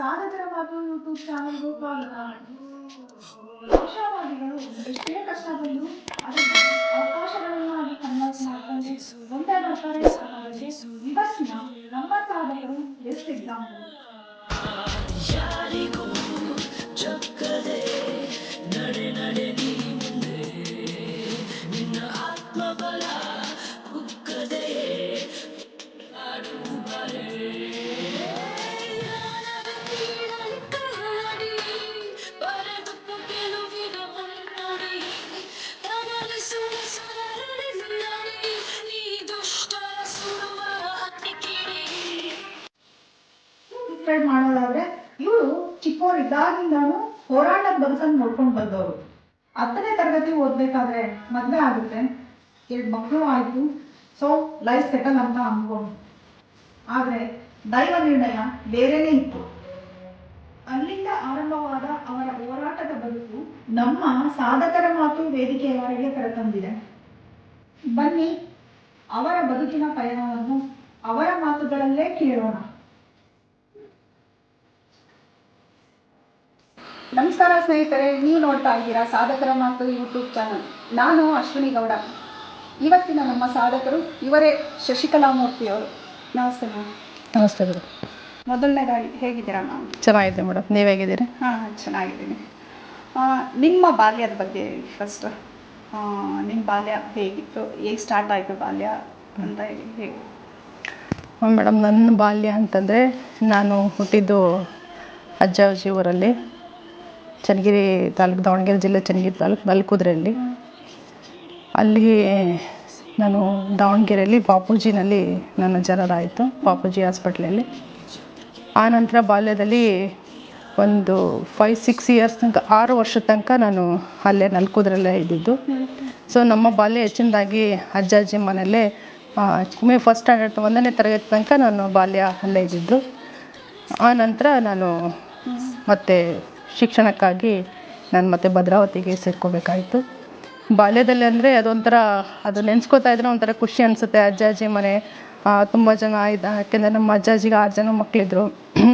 ಸಾಧಕರ ಮಾತು ಯೂಟ್ಯೂಬ್ ಚಾನಲ್ಗೂ ಸ್ವಾಗತ. ಆಶಾವಾದಿಗಳು ಎಷ್ಟೇ ಕಷ್ಟ ಬಂದರೂ ಅದನ್ನು ಅವಕಾಶಗಳನ್ನಾಗಿ ಕನ್ವರ್ಟ್ ಮಾಡಿಕೊಂಡು ಮುಂದೆ ಬರ್ತಾರೆ ಅನ್ನೋದಕ್ಕೆ ಇವತ್ತಿನ ನಮ್ಮ ಸಾಧಕರು ಬೆಸ್ಟ್ ಎಕ್ಸಾಂಪಲ್. ಯಾರಿಗೂ ಚಕ್ಕದೆ ನಡೆ ನಡೆ ನೀ ಮುಂದೆ ನಿನ್ನ ಆತ್ಮಬಲ ಕುಕ್ಕದೆ ಆಡು ಬರೆ ಬರೆದು ಗೆಲುವಿನ ಮುನ್ನಡಿ ತನಲಿಸುವ ಸುರಳಿ ನೀ ದುಷ್ಟರ ಸುಡುವ ಹತ್ತಿಕಿಡಿ. ಸಬ್ಸ್ಕ್ರೈಬ್ ಮಾಡೋದಾದ್ರೆ ಇವರು ಚಿಕ್ಕವರಿದ್ದಾಗಿಂದಾನು ಹೋರಾಟದ ಬದುಕನ್ನು ನೋಡ್ಕೊಂಡು ಬಂದವರು. 10ನೇ ತರಗತಿ ಓದ್ಬೇಕಾದ್ರೆ ಮದುವೆ ಆಗುತ್ತೆ, 2 ಮಕ್ಕಳು ಆಯ್ತು. ಸೊ ಲೈಫ್ ಸೆಟಲ್ ಅಂತ ಅನ್ಕೊಂಡು, ಆದ್ರೆ ದೈವ ನಿರ್ಣಯ ಬೇರೆನೇ ಇತ್ತು. ಅಲ್ಲಿಂದ ಆರಂಭವಾದ ಅವರ ಹೋರಾಟದ ಬದುಕು ನಮ್ಮ ಸಾಧಕರ ಮಾತು ವೇದಿಕೆಯವರೆಗೆ ಕರೆತಂದಿದೆ. ಬನ್ನಿ ಅವರ ಬದುಕಿನ ಪಯಣವನ್ನು ಅವರ ಮಾತುಗಳಲ್ಲೇ ಕೇಳೋಣ. ನಮಸ್ಕಾರ ಸ್ನೇಹಿತರೆ, ನೀವು ನೋಡ್ತಾ ಇದ್ದೀರಾ ಸಾಧಕರ ಮಾತು ಯೂಟ್ಯೂಬ್ ಚಾನಲ್. ನಾನು ಅಶ್ವಿನಿ ಗೌಡ. ಇವತ್ತಿನ ನಮ್ಮ ಸಾಧಕರು ಇವರೇ ಶಶಿಕಲಾ ಮೂರ್ತಿಯವರು. ನಮಸ್ತೆ ಮ್ಯಾಮ್. ನಮಸ್ತೆ ಮೇಡಮ್. ಮೊದಲನೇದಾಗಿ ಹೇಗಿದ್ದೀರಾ ಮ್ಯಾಮ್? ಚೆನ್ನಾಗಿದೆ ಮೇಡಮ್, ನೀವು ಹೇಗಿದ್ದೀರಿ? ಹಾಂ, ಚೆನ್ನಾಗಿದ್ದೀನಿ. ನಿಮ್ಮ ಬಾಲ್ಯದ ಬಗ್ಗೆ ಫಸ್ಟ್, ನಿಮ್ಮ ಬಾಲ್ಯ ಹೇಗಿತ್ತು, ಹೇಗೆ ಸ್ಟಾರ್ಟ್ ಆಯಿತು ಬಾಲ್ಯ ಅಂತ ಹೇಗೆ? ಮೇಡಮ್, ನನ್ನ ಬಾಲ್ಯ ಅಂತಂದರೆ ನಾನು ಹುಟ್ಟಿದ್ದು ಅಜ್ಜ ಅಜ್ಜಿ ಊರಲ್ಲಿ, ಚನ್ನಗಿರಿ ತಾಲೂಕು, ದಾವಣಗೆರೆ ಜಿಲ್ಲೆ ಚನ್ನಗಿರಿ ತಾಲೂಕು ನಲ್ಕುದ್ರಲ್ಲಿ. ಅಲ್ಲಿ ನಾನು ದಾವಣಗೆರೆಯಲ್ಲಿ ಬಾಪೂಜಿನಲ್ಲಿ ನನ್ನ ಜನರಾಯಿತು, ಬಾಪೂಜಿ ಹಾಸ್ಪಿಟ್ಲಲ್ಲಿ. ಆನಂತರ ಬಾಲ್ಯದಲ್ಲಿ ಒಂದು 5-6 ಇಯರ್ಸ್ ತನಕ, 6 ವರ್ಷದ ತನಕ ನಾನು ಅಲ್ಲೇ ನಲ್ಕುದ್ರಲ್ಲೇ ಇದ್ದಿದ್ದು. ಸೊ ನಮ್ಮ ಬಾಲ್ಯ ಹೆಚ್ಚಿನದಾಗಿ ಅಜ್ಜ ಅಜ್ಜಿ ಮನೆಯಲ್ಲೇ ಫಸ್ಟ್ ಸ್ಟ್ಯಾಂಡರ್ಡ್ 1ನೇ ತರಗತಿ ತನಕ ನಾನು ಬಾಲ್ಯ ಅಲ್ಲೇ ಇದ್ದಿದ್ದು. ಆನಂತರ ನಾನು ಮತ್ತೆ ಶಿಕ್ಷಣಕ್ಕಾಗಿ ನಾನು ಮತ್ತೆ ಭದ್ರಾವತಿಗೆ ಸೇರ್ಕೋಬೇಕಾಯಿತು. ಬಾಲ್ಯದಲ್ಲಿ ಅಂದರೆ ಅದೊಂಥರ, ಅದು ನೆನೆಸ್ಕೋತಾ ಇದ್ರೆ ಒಂಥರ ಖುಷಿ ಅನಿಸುತ್ತೆ. ಅಜ್ಜ ಅಜ್ಜಿ ಮನೆ ತುಂಬ ಜನ ಇದ್ದ, ಯಾಕೆಂದರೆ ನಮ್ಮ ಅಜ್ಜ ಅಜ್ಜಿಗೆ 6 ಜನ ಮಕ್ಕಳಿದ್ರು,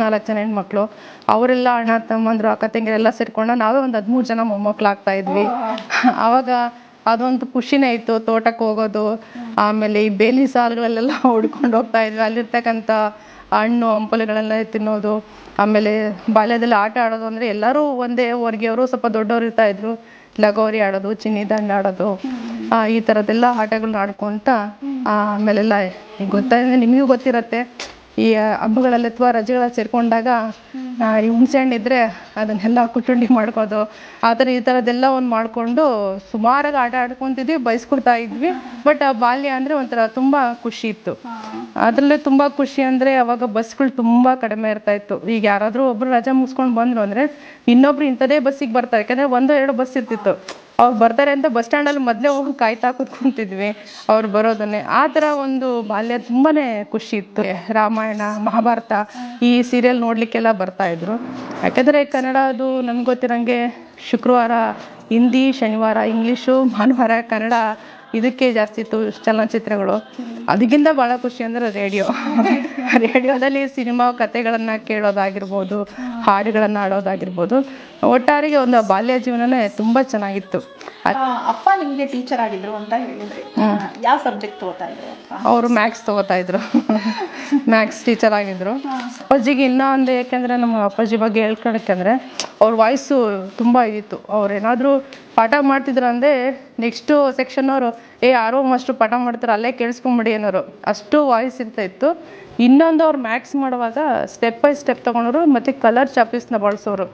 4 ಜನ ಹೆಣ್ಮಕ್ಳು. ಅವರೆಲ್ಲ ಅಣ್ಣ ತಮ್ಮಂದರು ಅಕ್ಕ ತಂಗಿರೆಲ್ಲ ಸೇರ್ಕೊಂಡು ನಾವೇ ಒಂದು 13 ಜನ ಮೊಮ್ಮಕ್ಕಳಾಗ್ತಾ ಇದ್ವಿ. ಆವಾಗ ಅದೊಂದು ಖುಷಿನೇ ಇತ್ತು. ತೋಟಕ್ಕೆ ಹೋಗೋದು, ಆಮೇಲೆ ಈ ಬೇಲಿ ಸಾಲುಗಳಲ್ಲೆಲ್ಲ ಹುಡ್ಕೊಂಡು ಹೋಗ್ತಾ ಇದ್ವಿ. ಅಲ್ಲಿರ್ತಕ್ಕಂಥ ಹಣ್ಣು ಹಂಪಲುಗಳೆಲ್ಲ ತಿನ್ನೋದು. ಆಮೇಲೆ ಬಾಲ್ಯದಲ್ಲಿ ಆಟ ಆಡೋದು ಅಂದರೆ ಎಲ್ಲರೂ ಒಂದೇ ವರ್ಗೀಯವರು, ಸ್ವಲ್ಪ ದೊಡ್ಡವರು ಇರ್ತಾಯಿದ್ರು. ಲಗೋರಿ ಆಡೋದು, ಚಿನ್ನಿ ದಾಂಡು ಆಡೋದು, ಈ ಥರದ್ದೆಲ್ಲ ಆಟಗಳನ್ನ ಆಡ್ಕೊತ, ಆಮೇಲೆಲ್ಲ ಈಗ ಗೊತ್ತಾಗಿದೆ, ನಿಮಗೂ ಗೊತ್ತಿರುತ್ತೆ, ಈ ಹಬ್ಬಗಳಲ್ಲಿ ಅಥವಾ ರಜೆಗಳಲ್ಲಿ ಸೇರಿಕೊಂಡಾಗ ಈ ಹುಣಸೆ ಹಣ್ಣಿದ್ರೆ ಅದನ್ನೆಲ್ಲ ಕುಚುಂಡಿ ಮಾಡ್ಕೋದು, ಆ ಥರ ಈ ಥರದ್ದೆಲ್ಲ ಒಂದು ಮಾಡಿಕೊಂಡು ಸುಮಾರಾಗಿ ಆಟ ಆಡ್ಕೊತಿದ್ವಿ, ಬಯಸ್ಕೊಡ್ತಾ ಇದ್ವಿ. ಬಟ್ ಆ ಬಾಲ್ಯ ಅಂದರೆ ಒಂಥರ ತುಂಬ ಖುಷಿ ಇತ್ತು. ಅದರಲ್ಲೇ ತುಂಬ ಖುಷಿ ಅಂದರೆ ಅವಾಗ ಬಸ್ಗಳು ತುಂಬ ಕಡಿಮೆ ಇರ್ತಾಯಿತ್ತು. ಈಗ ಯಾರಾದರೂ ಒಬ್ಬರು ರಜೆ ಮುಗಿಸ್ಕೊಂಡು ಬಂದರು ಅಂದರೆ ಇನ್ನೊಬ್ರು ಇಂಥದೇ ಬಸ್ಸಿಗೆ ಬರ್ತಾರೆ, ಯಾಕೆಂದರೆ 1-2 ಬಸ್ ಇರ್ತಿತ್ತು. ಅವ್ರು ಬರ್ತಾರೆ ಅಂತ ಬಸ್ ಸ್ಟ್ಯಾಂಡಲ್ಲಿ ಮೊದಲೇ ಹೋಗಿ ಕಾಯ್ತಾ ಕೂತ್ಕೊತಿದ್ವಿ ಅವ್ರು ಬರೋದನ್ನೇ. ಆ ಥರ ಒಂದು ಬಾಲ್ಯ ತುಂಬಾ ಖುಷಿ ಇತ್ತು. ರಾಮಾಯಣ ಮಹಾಭಾರತ ಈ ಸೀರಿಯಲ್ ನೋಡಲಿಕ್ಕೆಲ್ಲ ಬರ್ತಾಯಿದ್ರು. ಯಾಕೆಂದರೆ ಕನ್ನಡ ಅದು ನಮ್ಗೆ ಗೊತ್ತಿರೋಂಗೆ ಶುಕ್ರವಾರ ಹಿಂದಿ, ಶನಿವಾರ ಇಂಗ್ಲೀಷು, ಭಾನುವಾರ ಕನ್ನಡ, ಇದಕ್ಕೆ ಜಾಸ್ತಿ ಇತ್ತು ಚಲನಚಿತ್ರಗಳು. ಅದಕ್ಕಿಂತ ಭಾಳ ಖುಷಿ ಅಂದರೆ ರೇಡಿಯೋದಲ್ಲಿ ಸಿನಿಮಾ ಕಥೆಗಳನ್ನು ಕೇಳೋದಾಗಿರ್ಬೋದು, ಹಾಡುಗಳನ್ನು ಆಡೋದಾಗಿರ್ಬೋದು. ಒಟ್ಟಾರೆಗೆ ಒಂದು ಬಾಲ್ಯ ಜೀವನನೇ ತುಂಬ ಚೆನ್ನಾಗಿತ್ತು. ಅಪ್ಪ ನಿಮಗೆ ಟೀಚರ್ ಆಗಿದ್ರು ಅಂತ ಹೇಳಿದ್ರಿ, ಯಾವ ಸಬ್ಜೆಕ್ಟ್ ತಗೋತಾ ಇದ್ರು? ಅವರು ಮ್ಯಾಥ್ಸ್ ತೊಗೋತಾಯಿದ್ರು, ಮ್ಯಾಥ್ಸ್ ಟೀಚರ್ ಆಗಿದ್ದರು. ಅಪ್ಪಾಜಿಗೆ ಇನ್ನೂ ಒಂದು, ಏಕೆಂದರೆ ನಮ್ಮ ಅಪ್ಪಾಜಿ ಬಗ್ಗೆ ಹೇಳ್ಕೊಳಕ್ಕೆಂದರೆ ಅವ್ರ ವಾಯ್ಸು ತುಂಬ ಇದಿತ್ತು. ಅವ್ರು ಏನಾದರೂ ಪಾಠ ಮಾಡ್ತಿದ್ರು ಅಂದರೆ ನೆಕ್ಸ್ಟು ಸೆಕ್ಷನ್ನವರು ಯಾರೋ ಮಾಸ್ಟ್ರು ಪಾಠ ಮಾಡ್ತಾರೆ ಅಲ್ಲೇ ಕೇಳಿಸ್ಕೊಂಬಿಡಿ ಅನ್ನೋರು, ಅಷ್ಟು ವಾಯ್ಸ್ ಇರ್ತಾಯಿತ್ತು. ಇನ್ನೊಂದು ಅವ್ರು ಮ್ಯಾಥ್ಸ್ ಮಾಡುವಾಗ ಸ್ಟೆಪ್ ಬೈ ಸ್ಟೆಪ್ ತೊಗೊಂಡವರು, ಮತ್ತು ಕಲರ್ ಚಾಪೀಸ್ನ ಬಳಸೋರು.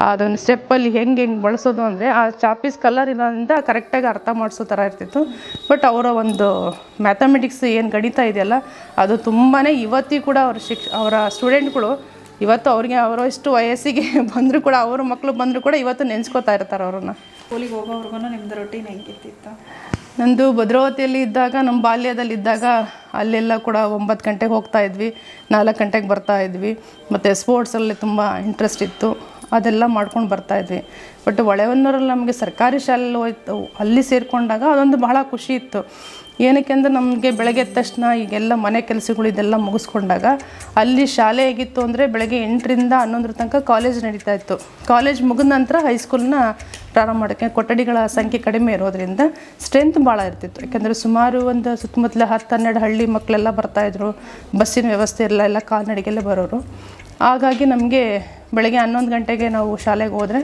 ಅದೊಂದು ಸ್ಟೆಪ್ಪಲ್ಲಿ ಹೆಂಗೆ ಬಳಸೋದು ಅಂದರೆ ಆ ಚಾಪೀಸ್ ಕಲರ್ ಇರೋದ್ರಿಂದ ಕರೆಕ್ಟಾಗಿ ಅರ್ಥ ಮಾಡಿಸೋ ಥರ ಇರ್ತಿತ್ತು. ಬಟ್ ಅವರ ಒಂದು ಮ್ಯಾಥಮೆಟಿಕ್ಸ್ ಏನು ಗಣಿತ ಇದೆಯಲ್ಲ, ಅದು ತುಂಬಾ ಇವತ್ತಿಗೂ ಕೂಡ ಅವರ ಸ್ಟೂಡೆಂಟ್ಗಳು ಇವತ್ತು ಅವ್ರಿಗೆ ಅವರಷ್ಟು ವಯಸ್ಸಿಗೆ ಬಂದರೂ ಕೂಡ, ಅವ್ರ ಮಕ್ಕಳು ಬಂದರೂ ಕೂಡ ಇವತ್ತು ನೆನೆಸ್ಕೋತಾ ಇರ್ತಾರೆ ಅವ್ರನ್ನ. ಸ್ಕೂಲಿಗೆ ಹೋಗೋವ್ರಿಗೂ ನಿಮ್ಮದು ರೊಟೀನ್ ಹೆಂಗಿರ್ತಿತ್ತು? ನಂದು ಭದ್ರಾವತಿಯಲ್ಲಿ ಇದ್ದಾಗ, ನಮ್ಮ ಬಾಲ್ಯದಲ್ಲಿದ್ದಾಗ ಅಲ್ಲೆಲ್ಲ ಕೂಡ 9 ಗಂಟೆಗೆ ಹೋಗ್ತಾ ಇದ್ವಿ, 4 ಗಂಟೆಗೆ ಬರ್ತಾ ಇದ್ವಿ. ಮತ್ತು ಸ್ಪೋರ್ಟ್ಸಲ್ಲಿ ತುಂಬ ಇಂಟ್ರೆಸ್ಟ್ ಇತ್ತು. ಅದೆಲ್ಲ ಮಾಡ್ಕೊಂಡು ಬರ್ತಾಯಿದ್ವಿ. ಬಟ್ ಹೊಳೆಹೊನ್ನೂರಲ್ಲಿ ನಮಗೆ ಸರ್ಕಾರಿ ಶಾಲೆಯಲ್ಲಿ ಹೋಯ್ತು, ಅಲ್ಲಿ ಸೇರಿಕೊಂಡಾಗ ಅದೊಂದು ಬಹಳ ಖುಷಿ ಇತ್ತು. ಏನಕ್ಕೆ ಅಂದರೆ ನಮಗೆ ಬೆಳಗ್ಗೆ ಎದ್ದ ತಕ್ಷಣ ಈಗೆಲ್ಲ ಮನೆ ಕೆಲಸಗಳು ಇದೆಲ್ಲ ಮುಗಿಸ್ಕೊಂಡಾಗ ಅಲ್ಲಿ ಶಾಲೆ ಹೇಗಿತ್ತು ಅಂದರೆ ಬೆಳಗ್ಗೆ 8ರಿಂದ 11 ತನಕ ಕಾಲೇಜ್ ನಡೀತಾ ಇತ್ತು. ಕಾಲೇಜ್ ಮುಗಿದ ನಂತರ ಹೈಸ್ಕೂಲ್ನ ಪ್ರಾರಂಭ ಮಾಡೋಕ್ಕೆ ಕೊಠಡಿಗಳ ಸಂಖ್ಯೆ ಕಡಿಮೆ ಇರೋದ್ರಿಂದ ಸ್ಟ್ರೆಂತ್ ಭಾಳ ಇರ್ತಿತ್ತು. ಯಾಕೆಂದರೆ ಸುಮಾರು ಒಂದು ಸುತ್ತಮುತ್ತಲ 10-12 ಹಳ್ಳಿ ಮಕ್ಕಳೆಲ್ಲ ಬರ್ತಾಯಿದ್ರು. ಬಸ್ಸಿನ ವ್ಯವಸ್ಥೆ ಎಲ್ಲ ಕಾಲ್ನಡಿಗೆಲ್ಲೇ ಬರೋರು. ಹಾಗಾಗಿ ನಮಗೆ ಬೆಳಗ್ಗೆ 11 ಗಂಟೆಗೆ ನಾವು ಶಾಲೆಗೆ ಹೋದರೆ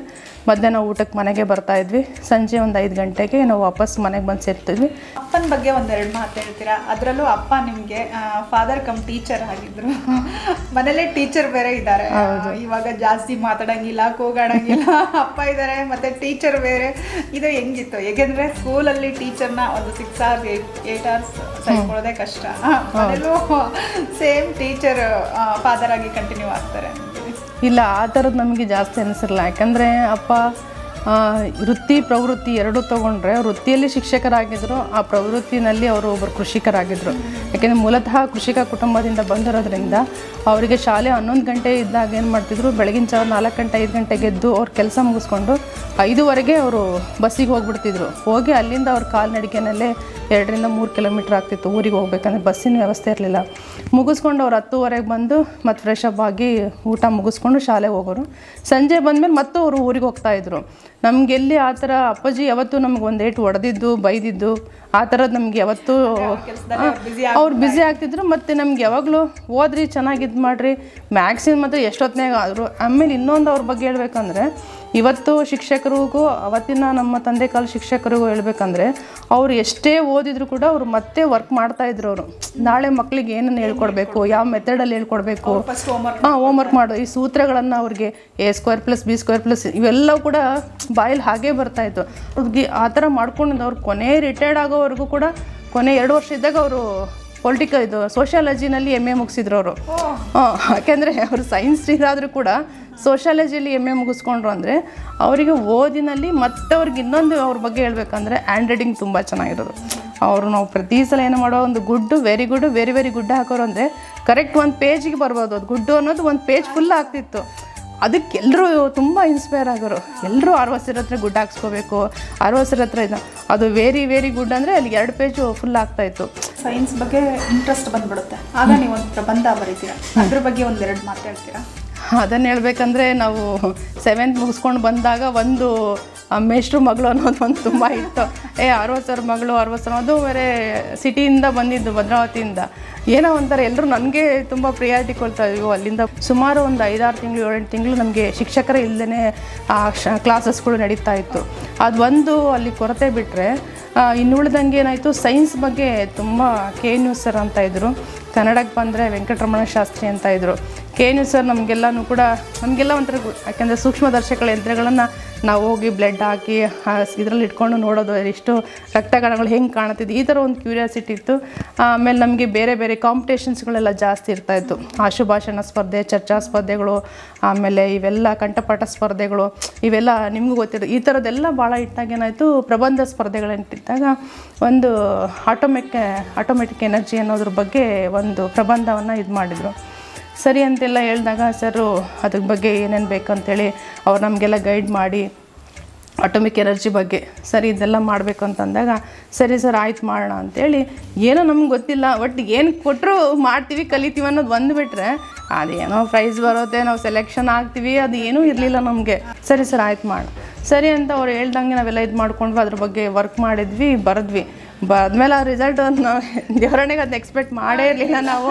ಮಧ್ಯಾಹ್ನ ಊಟಕ್ಕೆ ಮನೆಗೆ ಬರ್ತಾಯಿದ್ವಿ. ಸಂಜೆ ಒಂದು 5 ಗಂಟೆಗೆ ನಾವು ವಾಪಸ್ ಮನೆಗೆ ಬಂದು ಸೇರ್ತಿದ್ವಿ. ಅಪ್ಪನ ಬಗ್ಗೆ ಒಂದೆರಡು ಮಾತು ಹೇಳ್ತೀರಾ? ಅದರಲ್ಲೂ ಅಪ್ಪ ನಿಮಗೆ ಫಾದರ್ ಕಮ್ ಟೀಚರ್ ಆಗಿದ್ರು, ಮನೇಲೆ ಟೀಚರ್ ಬೇರೆ ಇದ್ದಾರೆ. ಇವಾಗ ಜಾಸ್ತಿ ಮಾತಾಡಂಗಿಲ್ಲ, ಕೂಗಾಡಂಗಿಲ್ಲ, ಅಪ್ಪ ಇದ್ದಾರೆ ಮತ್ತೆ ಟೀಚರ್ ಬೇರೆ. ಇದು ಹೆಂಗಿತ್ತು? ಏಕೆಂದರೆ ಸ್ಕೂಲಲ್ಲಿ ಟೀಚರ್ನ ಒಂದು 6 hours 8 hours ಸಹಿಸ್ಕೊಳ್ಳೋದೇ ಕಷ್ಟ. ಮನೇಲೂ ಸೇಮ್ ಟೀಚರ್ ಫಾದರ್ ಆಗಿ ಕಂಟಿನ್ಯೂ ಆಗ್ತಾರೆ. ಇಲ್ಲ, ಆ ಥರದ್ದು ನಮಗೆ ಜಾಸ್ತಿ ಅನಿಸಿರಲ್ಲ. ಯಾಕಂದರೆ ಅಪ್ಪ ವೃತ್ತಿ ಪ್ರವೃತ್ತಿ ಎರಡೂ ತೊಗೊಂಡ್ರೆ ವೃತ್ತಿಯಲ್ಲಿ ಶಿಕ್ಷಕರಾಗಿದ್ದರು, ಆ ಪ್ರವೃತ್ತಿನಲ್ಲಿ ಅವರು ಒಬ್ಬರು ಕೃಷಿಕರಾಗಿದ್ದರು. ಯಾಕೆಂದರೆ ಮೂಲತಃ ಕೃಷಿಕ ಕುಟುಂಬದಿಂದ ಬಂದಿರೋದ್ರಿಂದ ಅವರಿಗೆ ಶಾಲೆ 11 ಗಂಟೆ ಇದ್ದಾಗ ಏನು ಮಾಡ್ತಿದ್ರು, ಬೆಳಗಿನ ಜಾವ 4 ಗಂಟೆ 5 ಗಂಟೆಗೆ ಎದ್ದು ಅವ್ರ ಕೆಲಸ ಮುಗಿಸ್ಕೊಂಡು 5ವರೆಗೆ ಅವರು ಬಸ್ಸಿಗೆ ಹೋಗ್ಬಿಡ್ತಿದ್ರು. ಹೋಗಿ ಅಲ್ಲಿಂದ ಅವ್ರ ಕಾಲ್ನಡಿಗೆನಲ್ಲೇ 2ರಿಂದ 3 ಕಿಲೋಮೀಟ್ರ್ ಆಗ್ತಿತ್ತು ಊರಿಗೆ ಹೋಗ್ಬೇಕಂದ್ರೆ. ಬಸ್ಸಿನ ವ್ಯವಸ್ಥೆ ಇರಲಿಲ್ಲ. ಮುಗಿಸ್ಕೊಂಡು ಅವ್ರು 10ವರೆಗೆ ಬಂದು ಮತ್ತು ಫ್ರೆಶ್ ಅಪ್ ಆಗಿ ಊಟ ಮುಗಿಸ್ಕೊಂಡು ಶಾಲೆಗೆ ಹೋಗೋರು. ಸಂಜೆ ಬಂದಮೇಲೆ ಮತ್ತೆ ಅವರು ಊರಿಗೆ ಹೋಗ್ತಾಯಿದ್ರು. ನಮಗೆಲ್ಲಿ ಆ ಥರ ಅಪ್ಪಾಜಿ ಯಾವತ್ತೂ ನಮ್ಗೆ ಒಂದು ಏಟು ಹೊಡೆದಿದ್ದು ಬೈದಿದ್ದು ಆ ಥರದ್ದು ನಮ್ಗೆ ಯಾವತ್ತೂ ಅವ್ರು ಬ್ಯುಸಿ ಆಗ್ತಿದ್ರು. ಮತ್ತು ನಮ್ಗೆ ಯಾವಾಗಲೂ ಓದ್ರಿ, ಚೆನ್ನಾಗಿ ಇದು ಮಾಡಿರಿ, ಮ್ಯಾಕ್ಸಿಮಮ್ ಮತ್ತು ಎಷ್ಟೊತ್ತಿನಾಗ ಆದರು. ಆಮೇಲೆ ಇನ್ನೊಂದು ಅವ್ರ ಬಗ್ಗೆ ಹೇಳ್ಬೇಕಂದ್ರೆ, ಇವತ್ತು ಶಿಕ್ಷಕರಿಗೂ ಅವತ್ತಿನ ನಮ್ಮ ತಂದೆ ಕಾಲ ಶಿಕ್ಷಕರಿಗೂ ಹೇಳ್ಬೇಕಂದ್ರೆ, ಅವ್ರು ಎಷ್ಟೇ ಓದಿದ್ರು ಕೂಡ ಅವರು ಮತ್ತೆ ವರ್ಕ್ ಮಾಡ್ತಾಯಿದ್ರು. ಅವರು ನಾಳೆ ಮಕ್ಕಳಿಗೆ ಏನನ್ನು ಹೇಳ್ಕೊಡ್ಬೇಕು, ಯಾವ ಮೆಥಡಲ್ಲಿ ಹೇಳ್ಕೊಡ್ಬೇಕು, ಹೋಮ್ವರ್ಕ್ ಮಾಡು, ಈ ಸೂತ್ರಗಳನ್ನು ಅವ್ರಿಗೆ A² + B² ಇವೆಲ್ಲವೂ ಕೂಡ ಬಾಯಲ್ಲಿ ಹಾಗೇ ಬರ್ತಾಯಿತ್ತು. ಅವ್ರಿಗೆ ಆ ಥರ ಮಾಡ್ಕೊಂಡು ಅವ್ರು ಕೊನೆ ರಿಟೈರ್ಡ್ ಆಗೋವರೆಗೂ ಕೂಡ ಕೊನೆ 2 ವರ್ಷ ಇದ್ದಾಗ ಅವರು ಸೋಷಿಯಾಲಜಿನಲ್ಲಿ MA ಮುಗಿಸಿದ್ರು ಅವರು. ಯಾಕೆಂದರೆ ಅವರು ಸೈನ್ಸ್ ಇರಾದರೂ ಕೂಡ ಸೋಷಿಯಾಲಜಿಯಲ್ಲಿ MA ಮುಗಿಸ್ಕೊಂಡ್ರು. ಅಂದರೆ ಅವರಿಗೆ ಓದಿನಲ್ಲಿ ಮತ್ತು ಅವ್ರಿಗೆ ಇನ್ನೊಂದು ಅವ್ರ ಬಗ್ಗೆ ಹೇಳ್ಬೇಕಂದ್ರೆ ಹ್ಯಾಂಡ್ ರೈಟಿಂಗ್ ತುಂಬ ಚೆನ್ನಾಗಿರೋದು. ಅವರು ನಾವು ಪ್ರತಿ ಸಲ ಏನು ಮಾಡೋ ಒಂದು good very good very very good ಹಾಕೋರು ಅಂದರೆ ಕರೆಕ್ಟ್ 1 ಪೇಜಿಗೆ ಬರ್ಬೋದು. ಅದು ಗುಡ್ಡು ಅನ್ನೋದು 1 ಪೇಜ್ ಫುಲ್ ಆಗ್ತಿತ್ತು. ಅದಕ್ಕೆ ಎಲ್ಲರೂ ತುಂಬ ಇನ್ಸ್ಪೈರ್ ಆಗೋರು. ಎಲ್ಲರೂ 60 ಹತ್ರ ಗುಡ್ ಹಾಕ್ಸ್ಕೋಬೇಕು, 60 ಹತ್ರ ಇದು ಅದು ವೆರಿ ವೆರಿ ಗುಡ್ ಅಂದರೆ ಅಲ್ಲಿ 2 ಪೇಜು ಫುಲ್ ಆಗ್ತಾಯಿತ್ತು. ಸೈನ್ಸ್ ಬಗ್ಗೆ ಇಂಟ್ರೆಸ್ಟ್ ಬಂದ್ಬಿಡುತ್ತೆ, ಆಗ ನೀವು ಒಂದು ಪ್ರಬಂಧ ಬರೀತೀರಾ, ಅದ್ರ ಬಗ್ಗೆ ಒಂದೆರಡು ಮಾತಾಡ್ತೀರಾ? ಅದನ್ನು ಹೇಳ್ಬೇಕಂದ್ರೆ, ನಾವು 7th ಮುಗಿಸ್ಕೊಂಡು ಬಂದಾಗ ಒಂದು ಮೇಷ್ಟ್ರು ಮಗಳು ಅನ್ನೋದು ಒಂದು ತುಂಬ ಇತ್ತು. 60 ಮಗಳು 60 ಅದು ಬೇರೆ ಸಿಟಿಯಿಂದ ಬಂದಿದ್ದು, ಭದ್ರಾವತಿಯಿಂದ. ಏನೋ ಒಂಥರ ಎಲ್ಲರೂ ನನಗೆ ತುಂಬ ಪ್ರಿಯಾರಿಟಿ ಕೊಡ್ತಾ ಇದ್ವಿ. ಅಲ್ಲಿಂದ ಸುಮಾರು ಒಂದು 5-6 ತಿಂಗಳು 7-8 ತಿಂಗಳು ನಮಗೆ ಶಿಕ್ಷಕರೇ ಇಲ್ಲದೇ ಕ್ಲಾಸಸ್ಗಳು ನಡೀತಾ ಇತ್ತು. ಅದು ಒಂದು ಅಲ್ಲಿ ಕೊರತೆ ಬಿಟ್ಟರೆ ಇನ್ನುಳಿದಂಗೆ ಏನಾಯಿತು, ಸೈನ್ಸ್ ಬಗ್ಗೆ ತುಂಬ KNU ಸರ್ ಅಂತ ಇದ್ದರು. ಕನ್ನಡಕ್ಕೆ ಬಂದರೆ ವೆಂಕಟರಮಣ ಶಾಸ್ತ್ರಿ ಅಂತ ಇದ್ದರು. KNU ಸರ್ ನಮಗೆಲ್ಲ ಒಂಥರ ಯಾಕೆಂದರೆ ಸೂಕ್ಷ್ಮದರ್ಶಕಗಳ ಯಂತ್ರಗಳನ್ನು ನಾವು ಹೋಗಿ ಬ್ಲಡ್ ಹಾಕಿ ಇದರಲ್ಲಿ ಇಟ್ಕೊಂಡು ನೋಡೋದು, ಎಷ್ಟು ರಕ್ತಕಣಗಳು ಹೆಂಗೆ ಕಾಣುತ್ತಿದ್ದು, ಈ ಥರ ಒಂದು ಕ್ಯೂರಿಯಾಸಿಟಿ ಇತ್ತು. ಆಮೇಲೆ ನಮಗೆ ಬೇರೆ ಬೇರೆ ಕಾಂಪಿಟೇಷನ್ಸ್ಗಳೆಲ್ಲ ಜಾಸ್ತಿ ಇರ್ತಾಯಿತ್ತು. ಆಶುಭಾಷಣ ಸ್ಪರ್ಧೆ, ಚರ್ಚಾ ಸ್ಪರ್ಧೆಗಳು, ಆಮೇಲೆ ಇವೆಲ್ಲ ಕಂಠಪಾಠ ಸ್ಪರ್ಧೆಗಳು, ಇವೆಲ್ಲ ನಿಮಗೂ ಗೊತ್ತಿರೋದು. ಈ ಥರದ್ದೆಲ್ಲ ಭಾಳ ಇಟ್ಟಾಗ ಏನಾಯಿತು, ಪ್ರಬಂಧ ಸ್ಪರ್ಧೆಗಳಂತಿದ್ದಾಗ ಒಂದು ಆಟೋಮೆಟಿಕ್ ಎನರ್ಜಿ ಅನ್ನೋದ್ರ ಬಗ್ಗೆ ಒಂದು ಪ್ರಬಂಧವನ್ನು ಇದು ಮಾಡಿದರು. ಸರಿ ಅಂತೆಲ್ಲ ಹೇಳಿದಾಗ ಸರು ಅದ್ರ ಬಗ್ಗೆ ಏನೇನು ಬೇಕಂತೇಳಿ ಅವ್ರು ನಮಗೆಲ್ಲ ಗೈಡ್ ಮಾಡಿ ಆಟೋಮಿಕ್ ಎನರ್ಜಿ ಬಗ್ಗೆ ಸರಿ ಇದೆಲ್ಲ ಮಾಡಬೇಕು ಅಂತಂದಾಗ, ಸರಿ ಸರ್ ಆಯ್ತು ಮಾಡೋಣ ಅಂಥೇಳಿ, ಏನೋ ನಮ್ಗೆ ಗೊತ್ತಿಲ್ಲ, ಒಟ್ಟು ಏನು ಕೊಟ್ಟರು ಮಾಡ್ತೀವಿ ಕಲಿತೀವಿ ಅನ್ನೋದು ಬಂದುಬಿಟ್ರೆ ಅದೇನೋ ಪ್ರೈಸ್ ಬರುತ್ತೆ, ನಾವು ಸೆಲೆಕ್ಷನ್ ಆಗ್ತೀವಿ, ಅದು ಏನೂ ಇರಲಿಲ್ಲ ನಮಗೆ. ಸರಿ ಸರ್ ಆಯ್ತು ಮಾಡೋಣ ಸರಿ ಅಂತ ಅವ್ರು ಹೇಳ್ದಂಗೆ ನಾವೆಲ್ಲ ಇದು ಮಾಡ್ಕೊಂಡ್ವಿ. ಅದ್ರ ಬಗ್ಗೆ ವರ್ಕ್ ಮಾಡಿದ್ವಿ, ಬರೆದ್ವಿ. ಬರೆದ್ಮೇಲೆ ಆ ರಿಸಲ್ಟ್ ನಾವು ದೇವರಣೆಗೆ ಅದನ್ನ ಎಕ್ಸ್ಪೆಕ್ಟ್ ಮಾಡೇ ಇರಲಿಲ್ಲ ನಾವು.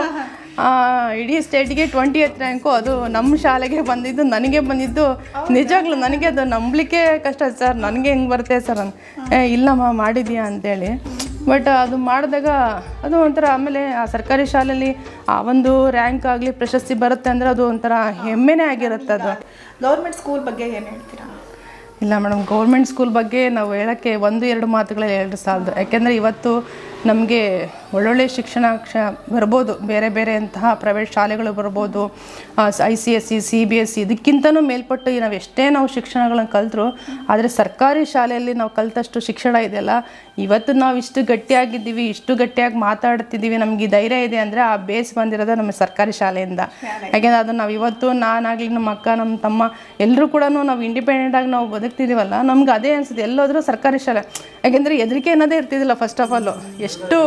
ಇಡೀ ಸ್ಟೇಟ್ಗೆ 20th ರ್ಯಾಂಕು, ಅದು ನಮ್ಮ ಶಾಲೆಗೆ ಬಂದಿದ್ದು, ನನಗೆ ಬಂದಿದ್ದು. ನಿಜವಾಗ್ಲೂ ನನಗೆ ಅದು ನಂಬಲಿಕ್ಕೆ ಕಷ್ಟ. ಸರ್ ನನಗೆ ಹೆಂಗೆ ಬರುತ್ತೆ ಸರ್ ಇಲ್ಲಮ್ಮ ಮಾಡಿದ್ಯಾ ಅಂತೇಳಿ. ಬಟ್ ಅದು ಮಾಡಿದಾಗ ಅದು ಒಂಥರ, ಆಮೇಲೆ ಆ ಸರ್ಕಾರಿ ಶಾಲೆಯಲ್ಲಿ ಆ ಒಂದು ರ್ಯಾಂಕ್ ಆಗಲಿ ಪ್ರಶಸ್ತಿ ಬರುತ್ತೆ ಅಂದರೆ ಅದು ಒಂಥರ ಹೆಮ್ಮೆನೇ ಆಗಿರುತ್ತೆ. ಅದು ಗೌರ್ಮೆಂಟ್ ಸ್ಕೂಲ್ ಬಗ್ಗೆ ಏನು ಹೇಳ್ತೀರಾ? ಇಲ್ಲ ಮೇಡಮ್, ಗೌರ್ಮೆಂಟ್ ಸ್ಕೂಲ್ ಬಗ್ಗೆ ನಾವು ಹೇಳೋಕ್ಕೆ 1-2 ಮಾತುಗಳೇ 2 ಸಾಲದು. ಯಾಕೆಂದರೆ ಇವತ್ತು ನಮಗೆ ಒಳ್ಳೊಳ್ಳೆ ಶಿಕ್ಷಣ ಬರ್ಬೋದು, ಬೇರೆ ಬೇರೆ ಅಂತಹ ಪ್ರೈವೇಟ್ ಶಾಲೆಗಳು ಬರ್ಬೋದು, ICSE CBSE ಇದಕ್ಕಿಂತನೂ ಮೇಲ್ಪಟ್ಟು ನಾವು ಎಷ್ಟೇ ನಾವು ಶಿಕ್ಷಣಗಳನ್ನು ಕಲಿತರು, ಆದರೆ ಸರ್ಕಾರಿ ಶಾಲೆಯಲ್ಲಿ ನಾವು ಕಲಿತಷ್ಟು ಶಿಕ್ಷಣ ಇದೆಯಲ್ಲ, ಇವತ್ತು ನಾವು ಇಷ್ಟು ಗಟ್ಟಿಯಾಗಿದ್ದೀವಿ, ಇಷ್ಟು ಗಟ್ಟಿಯಾಗಿ ಮಾತಾಡ್ತಿದ್ದೀವಿ, ನಮಗೆ ಧೈರ್ಯ ಇದೆ ಅಂದರೆ ಆ ಬೇಸ್ ಬಂದಿರೋದು ನಮ್ಮ ಸರ್ಕಾರಿ ಶಾಲೆಯಿಂದ. ಯಾಕೆಂದರೆ ಅದು ನಾವು ಇವತ್ತು ನಾನಾಗಲಿ, ನಮ್ಮ ಅಕ್ಕ, ನಮ್ಮ ತಮ್ಮ ಎಲ್ಲರೂ ಕೂಡ ನಾವು ಇಂಡಿಪೆಂಡೆಂಟಾಗಿ ನಾವು ಬದುಕ್ತಿದ್ದೀವಲ್ಲ, ನಮ್ಗೆ ಅದೇ ಅನಿಸುತ್ತೆ ಎಲ್ಲೋದ್ರೂ ಸರ್ಕಾರಿ ಶಾಲೆ. ಯಾಕೆಂದರೆ ಹೆದರಿಕೆ ಅನ್ನೋದೇ ಇರ್ತಿದ್ದಿಲ್ಲ ಫಸ್ಟ್ ಆಫ್ ಆಲು, ಎಷ್ಟು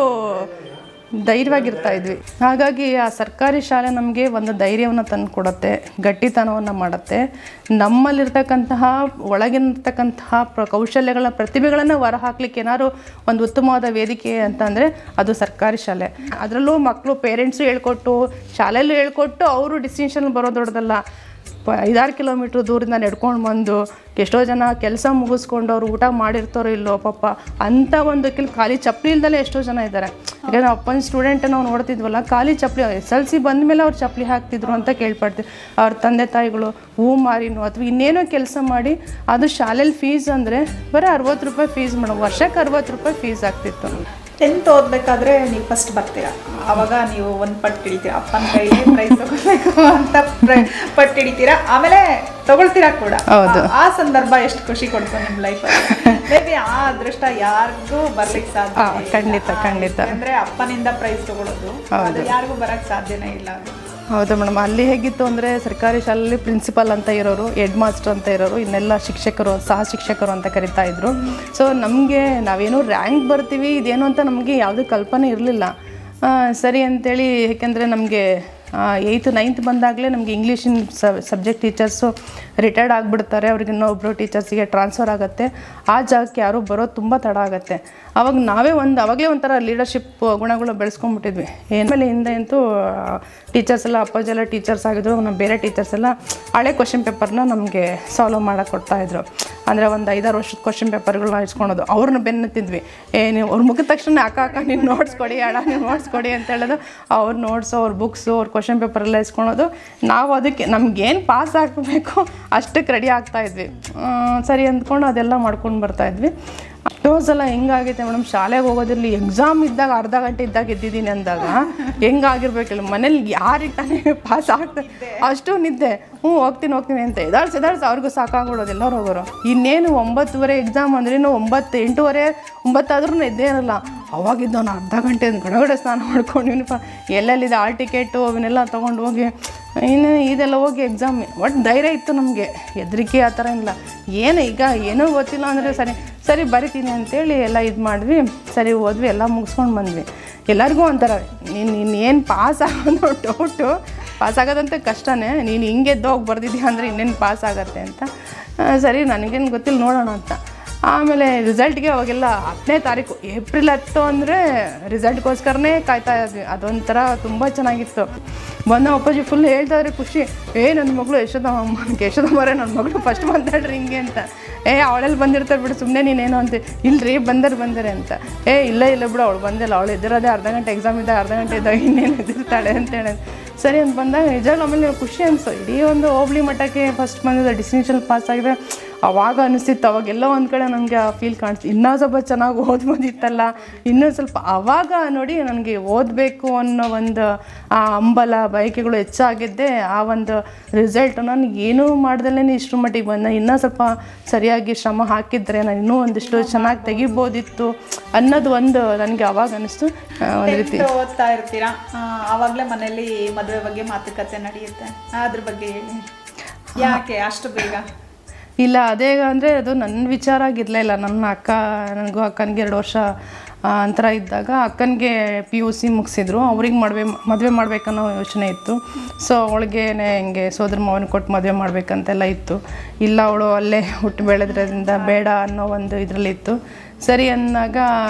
ಧೈರ್ಯವಾಗಿರ್ತಾ ಇದ್ವಿ. ಹಾಗಾಗಿ ಆ ಸರ್ಕಾರಿ ಶಾಲೆ ನಮಗೆ ಒಂದು ಧೈರ್ಯವನ್ನು ತಂದು ಕೊಡುತ್ತೆ, ಗಟ್ಟಿತನವನ್ನು ಮಾಡುತ್ತೆ. ನಮ್ಮಲ್ಲಿರ್ತಕ್ಕಂತಹ ಒಳಗಿರ್ತಕ್ಕಂತಹ ಕೌಶಲ್ಯಗಳ ಪ್ರತಿಭೆಗಳನ್ನು ಹೊರಹಾಕ್ಲಿಕ್ಕೆ ಏನಾದ್ರು ಒಂದು ಉತ್ತಮವಾದ ವೇದಿಕೆ ಅಂತಂದರೆ ಅದು ಸರ್ಕಾರಿ ಶಾಲೆ. ಅದರಲ್ಲೂ ಮಕ್ಕಳು ಪೇರೆಂಟ್ಸು ಹೇಳ್ಕೊಟ್ಟು, ಶಾಲೆಯಲ್ಲೂ ಹೇಳ್ಕೊಟ್ಟು ಅವರು ಡಿಸ್ಟಿಂಕ್ಷನ್ ಬರೋದು ದೊಡ್ಡದಲ್ಲ. 5-6 ಕಿಲೋಮೀಟ್ರ್ ದೂರಿಂದ ನಡ್ಕೊಂಡು ಬಂದು ಎಷ್ಟೋ ಜನ ಕೆಲಸ ಮುಗಿಸ್ಕೊಂಡು ಅವ್ರು ಊಟ ಮಾಡಿರ್ತಾರೋ ಇಲ್ಲೋ ಪಾಪ, ಅಂಥ ಒಂದು ಖಾಲಿ ಚಪ್ಪಲಿ ಇಲ್ದಲೇ ಎಷ್ಟೋ ಜನ ಇದ್ದಾರೆ. ಯಾಕಂದರೆ ಅಪ್ಪನ ಸ್ಟೂಡೆಂಟ್ ನಾವು ನೋಡ್ತಿದ್ವಲ್ಲ, ಖಾಲಿ ಚಪ್ಪಲಿ SLC ಬಂದ ಮೇಲೆ ಅವ್ರು ಚಪ್ಪಲಿ ಹಾಕ್ತಿದ್ರು ಅಂತ ಕೇಳ್ಪಡ್ತೀವಿ. ಅವ್ರ ತಂದೆ ತಾಯಿಗಳು ಹೂ ಮಾರಿನೋ ಅಥವಾ ಇನ್ನೇನೋ ಕೆಲಸ ಮಾಡಿ, ಅದು ಶಾಲೆಯಲ್ಲಿ ಫೀಸ್ ಅಂದರೆ ಬರೀ 60 ರೂಪಾಯಿ ಫೀಸ್ ಮೇಡಮ್, ವರ್ಷಕ್ಕೆ 60 ರೂಪಾಯಿ ಫೀಸ್ ಆಗ್ತಿತ್ತು. 10th ಓದಬೇಕಾದ್ರೆ ನೀವು ಫಸ್ಟ್ ಬರ್ತೀರಾ, ಆವಾಗ ನೀವು ಒಂದು ಪಟ್ಟು ಹಿಡಿತೀರಾ, ಅಪ್ಪನ ಕೈಲಿ ಪ್ರೈಸ್ ತಗೋಬೇಕು ಅಂತ ಪಟ್ಟು ಹಿಡಿತೀರಾ, ಆಮೇಲೆ ತಗೊಳ್ತೀರಾ ಕೂಡ. ಆ ಸಂದರ್ಭ ಎಷ್ಟು ಖುಷಿ ಕೊಡ್ತು ನಿಮ್ಮ ಲೈಫಲ್ಲಿ? ಮೇ ಬಿ ಆ ಅದೃಷ್ಟ ಯಾರಿಗೂ ಬರ್ಲಿಕ್ಕೆ ಸಾಧ್ಯ. ಖಂಡಿತ ಅಂದ್ರೆ ಅಪ್ಪನಿಂದ ಪ್ರೈಸ್ ತಗೊಳ್ಳೋದು ಅದು ಯಾರಿಗೂ ಬರಕ್ಕೆ ಸಾಧ್ಯನೇ ಇಲ್ಲ. ಹೌದು ಮೇಡಮ್. ಅಲ್ಲಿ ಹೇಗಿತ್ತು ಅಂದರೆ ಸರ್ಕಾರಿ ಶಾಲೆಯಲ್ಲಿ ಪ್ರಿನ್ಸಿಪಲ್ ಅಂತ ಇರೋರು, ಹೆಡ್ ಮಾಸ್ಟರ್ ಅಂತ ಇರೋರು, ಇನ್ನೆಲ್ಲ ಶಿಕ್ಷಕರು, ಸಹ ಶಿಕ್ಷಕರು ಅಂತ ಕರಿತಾ ಇದ್ರು. ಸೊ ನಮಗೆ ನಾವೇನೋ ರ್ಯಾಂಕ್ ಬರ್ತೀವಿ ಇದೇನು ಅಂತ ನಮಗೆ ಯಾವುದೇ ಕಲ್ಪನೆ ಇರಲಿಲ್ಲ. ಸರಿ ಅಂತೇಳಿ, ಏಕೆಂದರೆ ನಮಗೆ 8th 9th ಬಂದಾಗಲೇ ನಮಗೆ ಇಂಗ್ಲೀಷಿನ ಸಬ್ಜೆಕ್ಟ್ ಟೀಚರ್ಸು ರಿಟೈರ್ಡ್ ಆಗಿಬಿಡ್ತಾರೆ, ಅವ್ರಿಗೆ ಇನ್ನೊಬ್ಬರು ಟೀಚರ್ಸಿಗೆ ಟ್ರಾನ್ಸ್ಫರ್ ಆಗುತ್ತೆ. ಆ ಜಾಗಕ್ಕೆ ಯಾರೂ ಬರೋದು ತುಂಬ ತಡ ಆಗುತ್ತೆ. ಅವಾಗ ಅವಾಗಲೇ ಒಂಥರ ಲೀಡರ್ಶಿಪ್ ಗುಣಗಳು ಬೆಳೆಸ್ಕೊಂಡ್ಬಿಟ್ಟಿದ್ವಿ. ಆಮೇಲೆ ಹಿಂದೆ ಅಂತೂ ಟೀಚರ್ಸ್ ಎಲ್ಲ, ಅಪ್ಪಾಜಿ ಎಲ್ಲ ಟೀಚರ್ಸ್ ಆಗಿದ್ರು. ನಮ್ಮ ಬೇರೆ ಟೀಚರ್ಸ್ ಎಲ್ಲ ಹಳೆ ಕ್ವಶನ್ ಪೇಪರ್ನ ನಮಗೆ ಸಾಲ್ವ್ ಮಾಡೋಕೆ ಕೊಡ್ತಾಯಿದ್ರು. ಅಂದರೆ ಒಂದು 5-6 ವರ್ಷದ ಕ್ವಶನ್ ಪೇಪರ್ಗಳನ್ನ ಇಸ್ಕೊಳೋದು, ಅವ್ರನ್ನ ಬೆನ್ನತ್ತಿದ್ವಿ. ನೀವು ಅವ್ರ ಮುಗಿದ ತಕ್ಷಣ ಅಕ್ಕ ನೀನು ನೋಟ್ಸ್ ಕೊಡಿ, ನೀವು ನೋಟ್ಸ್ ಕೊಡಿ ಅಂತ ಹೇಳೋದು. ಅವ್ರ ನೋಟ್ಸು, ಅವ್ರ ಬುಕ್ಸು, ಅವ್ರ ಕ್ವಶನ್ ಪೇಪರೆಲ್ಲ ಇಸ್ಕೊಳೋದು. ನಾವು ಅದಕ್ಕೆ ನಮಗೇನು ಪಾಸ್ ಆಗಬೇಕು ಅಷ್ಟಕ್ಕೆ ರೆಡಿ ಆಗ್ತಾಯಿದ್ವಿ. ಸರಿ ಅಂದ್ಕೊಂಡು ಅದೆಲ್ಲ ಮಾಡ್ಕೊಂಡು ಬರ್ತಾಯಿದ್ವಿ. ಎಷ್ಟೋ ಸಲ ಹೆಂಗಾಗೈತೆ ಮೇಡಮ್, ಶಾಲೆಗೆ ಹೋಗೋದಿರಲಿ, ಎಕ್ಸಾಮ್ ಇದ್ದಾಗ ಅರ್ಧ ಗಂಟೆ ಇದ್ದಾಗ ಎದ್ದಿದ್ದೀನಿ ಅಂದಾಗ ಹೆಂಗಾಗಿರ್ಬೇಕಿಲ್ಲ, ಮನೇಲಿ ಯಾರಿಟ್ಟಾನೆ ಪಾಸ್ ಆಗ್ತಾರೆ ಅಷ್ಟು ನಿದ್ದೆ. ಹೋಗ್ತೀನಿ ಅಂತ ಎದಾರ್ಸಿ ಅವ್ರಿಗೂ ಸಾಕಾಗ್ಬಿಡೋದು, ಎಲ್ಲರೂ ಹೋಗೋರು. ಇನ್ನೇನು 9:30 ಎಕ್ಸಾಮ್ ಅಂದ್ರೆ 9, 8:30, 9 ಆದ್ರೂ ಎದ್ದೇ ಇರಲ್ಲ. ಅವಾಗಿದ್ದು ನಾನು ಅರ್ಧ ಗಂಟೆ ಗಡಗಡೆ ಸ್ನಾನ ಮಾಡ್ಕೊಂಡು ಯೂನಿಫಾರ್ಮ್ ಎಲ್ಲೆಲ್ಲಿದೆ ಆಲ್ ಟಿಕೆಟು ಅವನ್ನೆಲ್ಲ ತೊಗೊಂಡು ಹೋಗಿ ಇನ್ನು ಇದೆಲ್ಲ ಹೋಗಿ ಎಕ್ಸಾಮ್. ಒಟ್ಟು ಧೈರ್ಯ ಇತ್ತು ನಮಗೆ, ಹೆದರಿಕೆ ಆ ಥರ ಇಲ್ಲ. ಏನೂ ಗೊತ್ತಿಲ್ಲ ಅಂದರೆ ಸರಿ ಬರಿತೀನಿ ಅಂತೇಳಿ ಎಲ್ಲ ಇದು ಮಾಡಿದ್ವಿ. ಸರಿ ಹೋದ್ವಿ, ಎಲ್ಲ ಮುಗಿಸ್ಕೊಂಡು ಬಂದ್ವಿ. ಎಲ್ಲರಿಗೂ ಒಂಥರ ನೀನು ಏನು ಪಾಸ್ ಆಗೋದು ಡೌಟು, ಪಾಸ್ ಆಗೋದಂತೆ ಕಷ್ಟನೇ, ನೀನು ಹಿಂಗೆ ಎದ್ದೋಗಿ ಬರ್ದಿದ್ದೀಯ ಅಂದರೆ ಇನ್ನೇನು ಪಾಸ್ ಆಗತ್ತೆ ಅಂತ. ಸರಿ ನನಗೇನು ಗೊತ್ತಿಲ್ಲ, ನೋಡೋಣ ಅಂತ. ಆಮೇಲೆ ರಿಸಲ್ಟ್ಗೆ ಅವಾಗೆಲ್ಲ 10ನೇ ತಾರೀಕು, ಏಪ್ರಿಲ್ 10 ಅಂದರೆ ರಿಸಲ್ಟ್ಗೋಸ್ಕರನೇ ಕಾಯ್ತಾ ಇದ್ವಿ. ಅದೊಂಥರ ತುಂಬ ಚೆನ್ನಾಗಿತ್ತು. ಬಂದ ಅಪ್ಪಾಜಿ ಫುಲ್ ಹೇಳ್ತಾಯಿದ್ರೆ ಖುಷಿ, ನನ್ನ ಮಗಳು ಯಶೋದಮ್ಮರೇ ನನ್ನ ಮಗಳು ಫಸ್ಟ್ ಬಂದಾಳ್ರಿ ಹಿಂಗೆ ಅಂತ. ಅವಳೆಲ್ಲಿ ಬಂದಿರ್ತಾರೆ ಬಿಡು, ಸುಮ್ಮನೆ ನೀನೇನು ಅಂತ. ಇಲ್ಲರಿ ಬಂದರೆ ಅಂತ. ಇಲ್ಲ ಬಿಡು, ಅವಳು ಬಂದಿಲ್ಲ, ಅವಳು ಎದ್ದಿರೋದೇ ಅರ್ಧ ಗಂಟೆ ಎಕ್ಸಾಮ್ ಇದ್ದಾಗ, ಅರ್ಧ ಗಂಟೆ ಇದ್ದಾಗ ಇನ್ನೇನು ಎದ್ದಿರ್ತಾಳೆ ಅಂತೇಳಿ. ಸರಿ ಅಂತ ಬಂದಾಗ ನಿಜವಾಗ್ಲೂ ಆಮೇಲೆ ಖುಷಿ ಅನಿಸು. ಇಡೀ ಒಂದು ಹೋಬಳಿ ಮಟ್ಟಕ್ಕೆ ಫಸ್ಟ್ ಬಂದಿದ್ದ, ಡಿಸ್ಟಿಂಕ್ಷನ್ ಪಾಸ್ ಆಗಿದೆ. ಅವಾಗ ಅನಿಸ್ತಿತ್ತು, ಅವಾಗೆಲ್ಲ ಒಂದು ಕಡೆ ನನಗೆ ಆ ಫೀಲ್ ಕಾಣಿಸ್ತು, ಇನ್ನೂ ಸ್ವಲ್ಪ ಚೆನ್ನಾಗಿ ಓದ್ಬೋದಿತ್ತಲ್ಲ, ಇನ್ನೂ ಸ್ವಲ್ಪ. ಆವಾಗ ನೋಡಿ ನನಗೆ ಓದಬೇಕು ಅನ್ನೋ ಒಂದು ಆ ಹಂಬಲ, ಬಯಕೆಗಳು ಹೆಚ್ಚಾಗಿದ್ದೆ. ಆ ಒಂದು ರಿಸಲ್ಟ್ ನಾನು ಏನೂ ಮಾಡ್ದಲೇ ಇಷ್ಟರ ಮಟ್ಟಿಗೆ ಬಂದ. ಇನ್ನೂ ಸ್ವಲ್ಪ ಸರಿಯಾಗಿ ಶ್ರಮ ಹಾಕಿದರೆ ನಾನು ಇನ್ನೂ ಒಂದಿಷ್ಟು ಚೆನ್ನಾಗಿ ತೆಗಿಬೋದಿತ್ತು ಅನ್ನೋದು ಒಂದು ನನಗೆ ಅವಾಗ ಅನ್ನಿಸ್ತು. ಒಂದು ರೀತಿ ಓದ್ತಾ ಇರ್ತೀರಾ, ಆವಾಗಲೇ ಮನೇಲಿ ಮದುವೆ ಬಗ್ಗೆ ಮಾತುಕತೆ ನಡೆಯುತ್ತೆ, ಅದ್ರ ಬಗ್ಗೆ ಹೇಳಿ. ಯಾಕೆ ಅಷ್ಟು ಬೇಗ? ಇಲ್ಲ, ಅದೇ ಅಂದರೆ ಅದು ನನ್ನ ವಿಚಾರ ಆಗಿರಲಿಲ್ಲ. ನನ್ನ ಅಕ್ಕನಿಗೆ 2 ವರ್ಷ ಅಂತರ ಇದ್ದಾಗ ಅಕ್ಕನಿಗೆ PUC ಮುಗಿಸಿದ್ರು. ಅವ್ರಿಗೆ ಮದುವೆ ಮಾಡ್ಬೇಕನ್ನೋ ಯೋಚನೆ ಇತ್ತು. ಸೊ ಅವಳಿಗೆ ಹಿಂಗೆ ಸೋದರ ಮಾವನ ಕೊಟ್ಟು ಮದುವೆ ಮಾಡ್ಬೇಕಂತೆಲ್ಲ ಇತ್ತು. ಇಲ್ಲ, ಅವಳು ಅಲ್ಲೇ ಹುಟ್ಟು ಬೆಳೆದ್ರಿಂದ ಬೇಡ ಅನ್ನೋ ಒಂದು ಇದರಲ್ಲಿತ್ತು. ಸರಿ ಅಂದಾಗ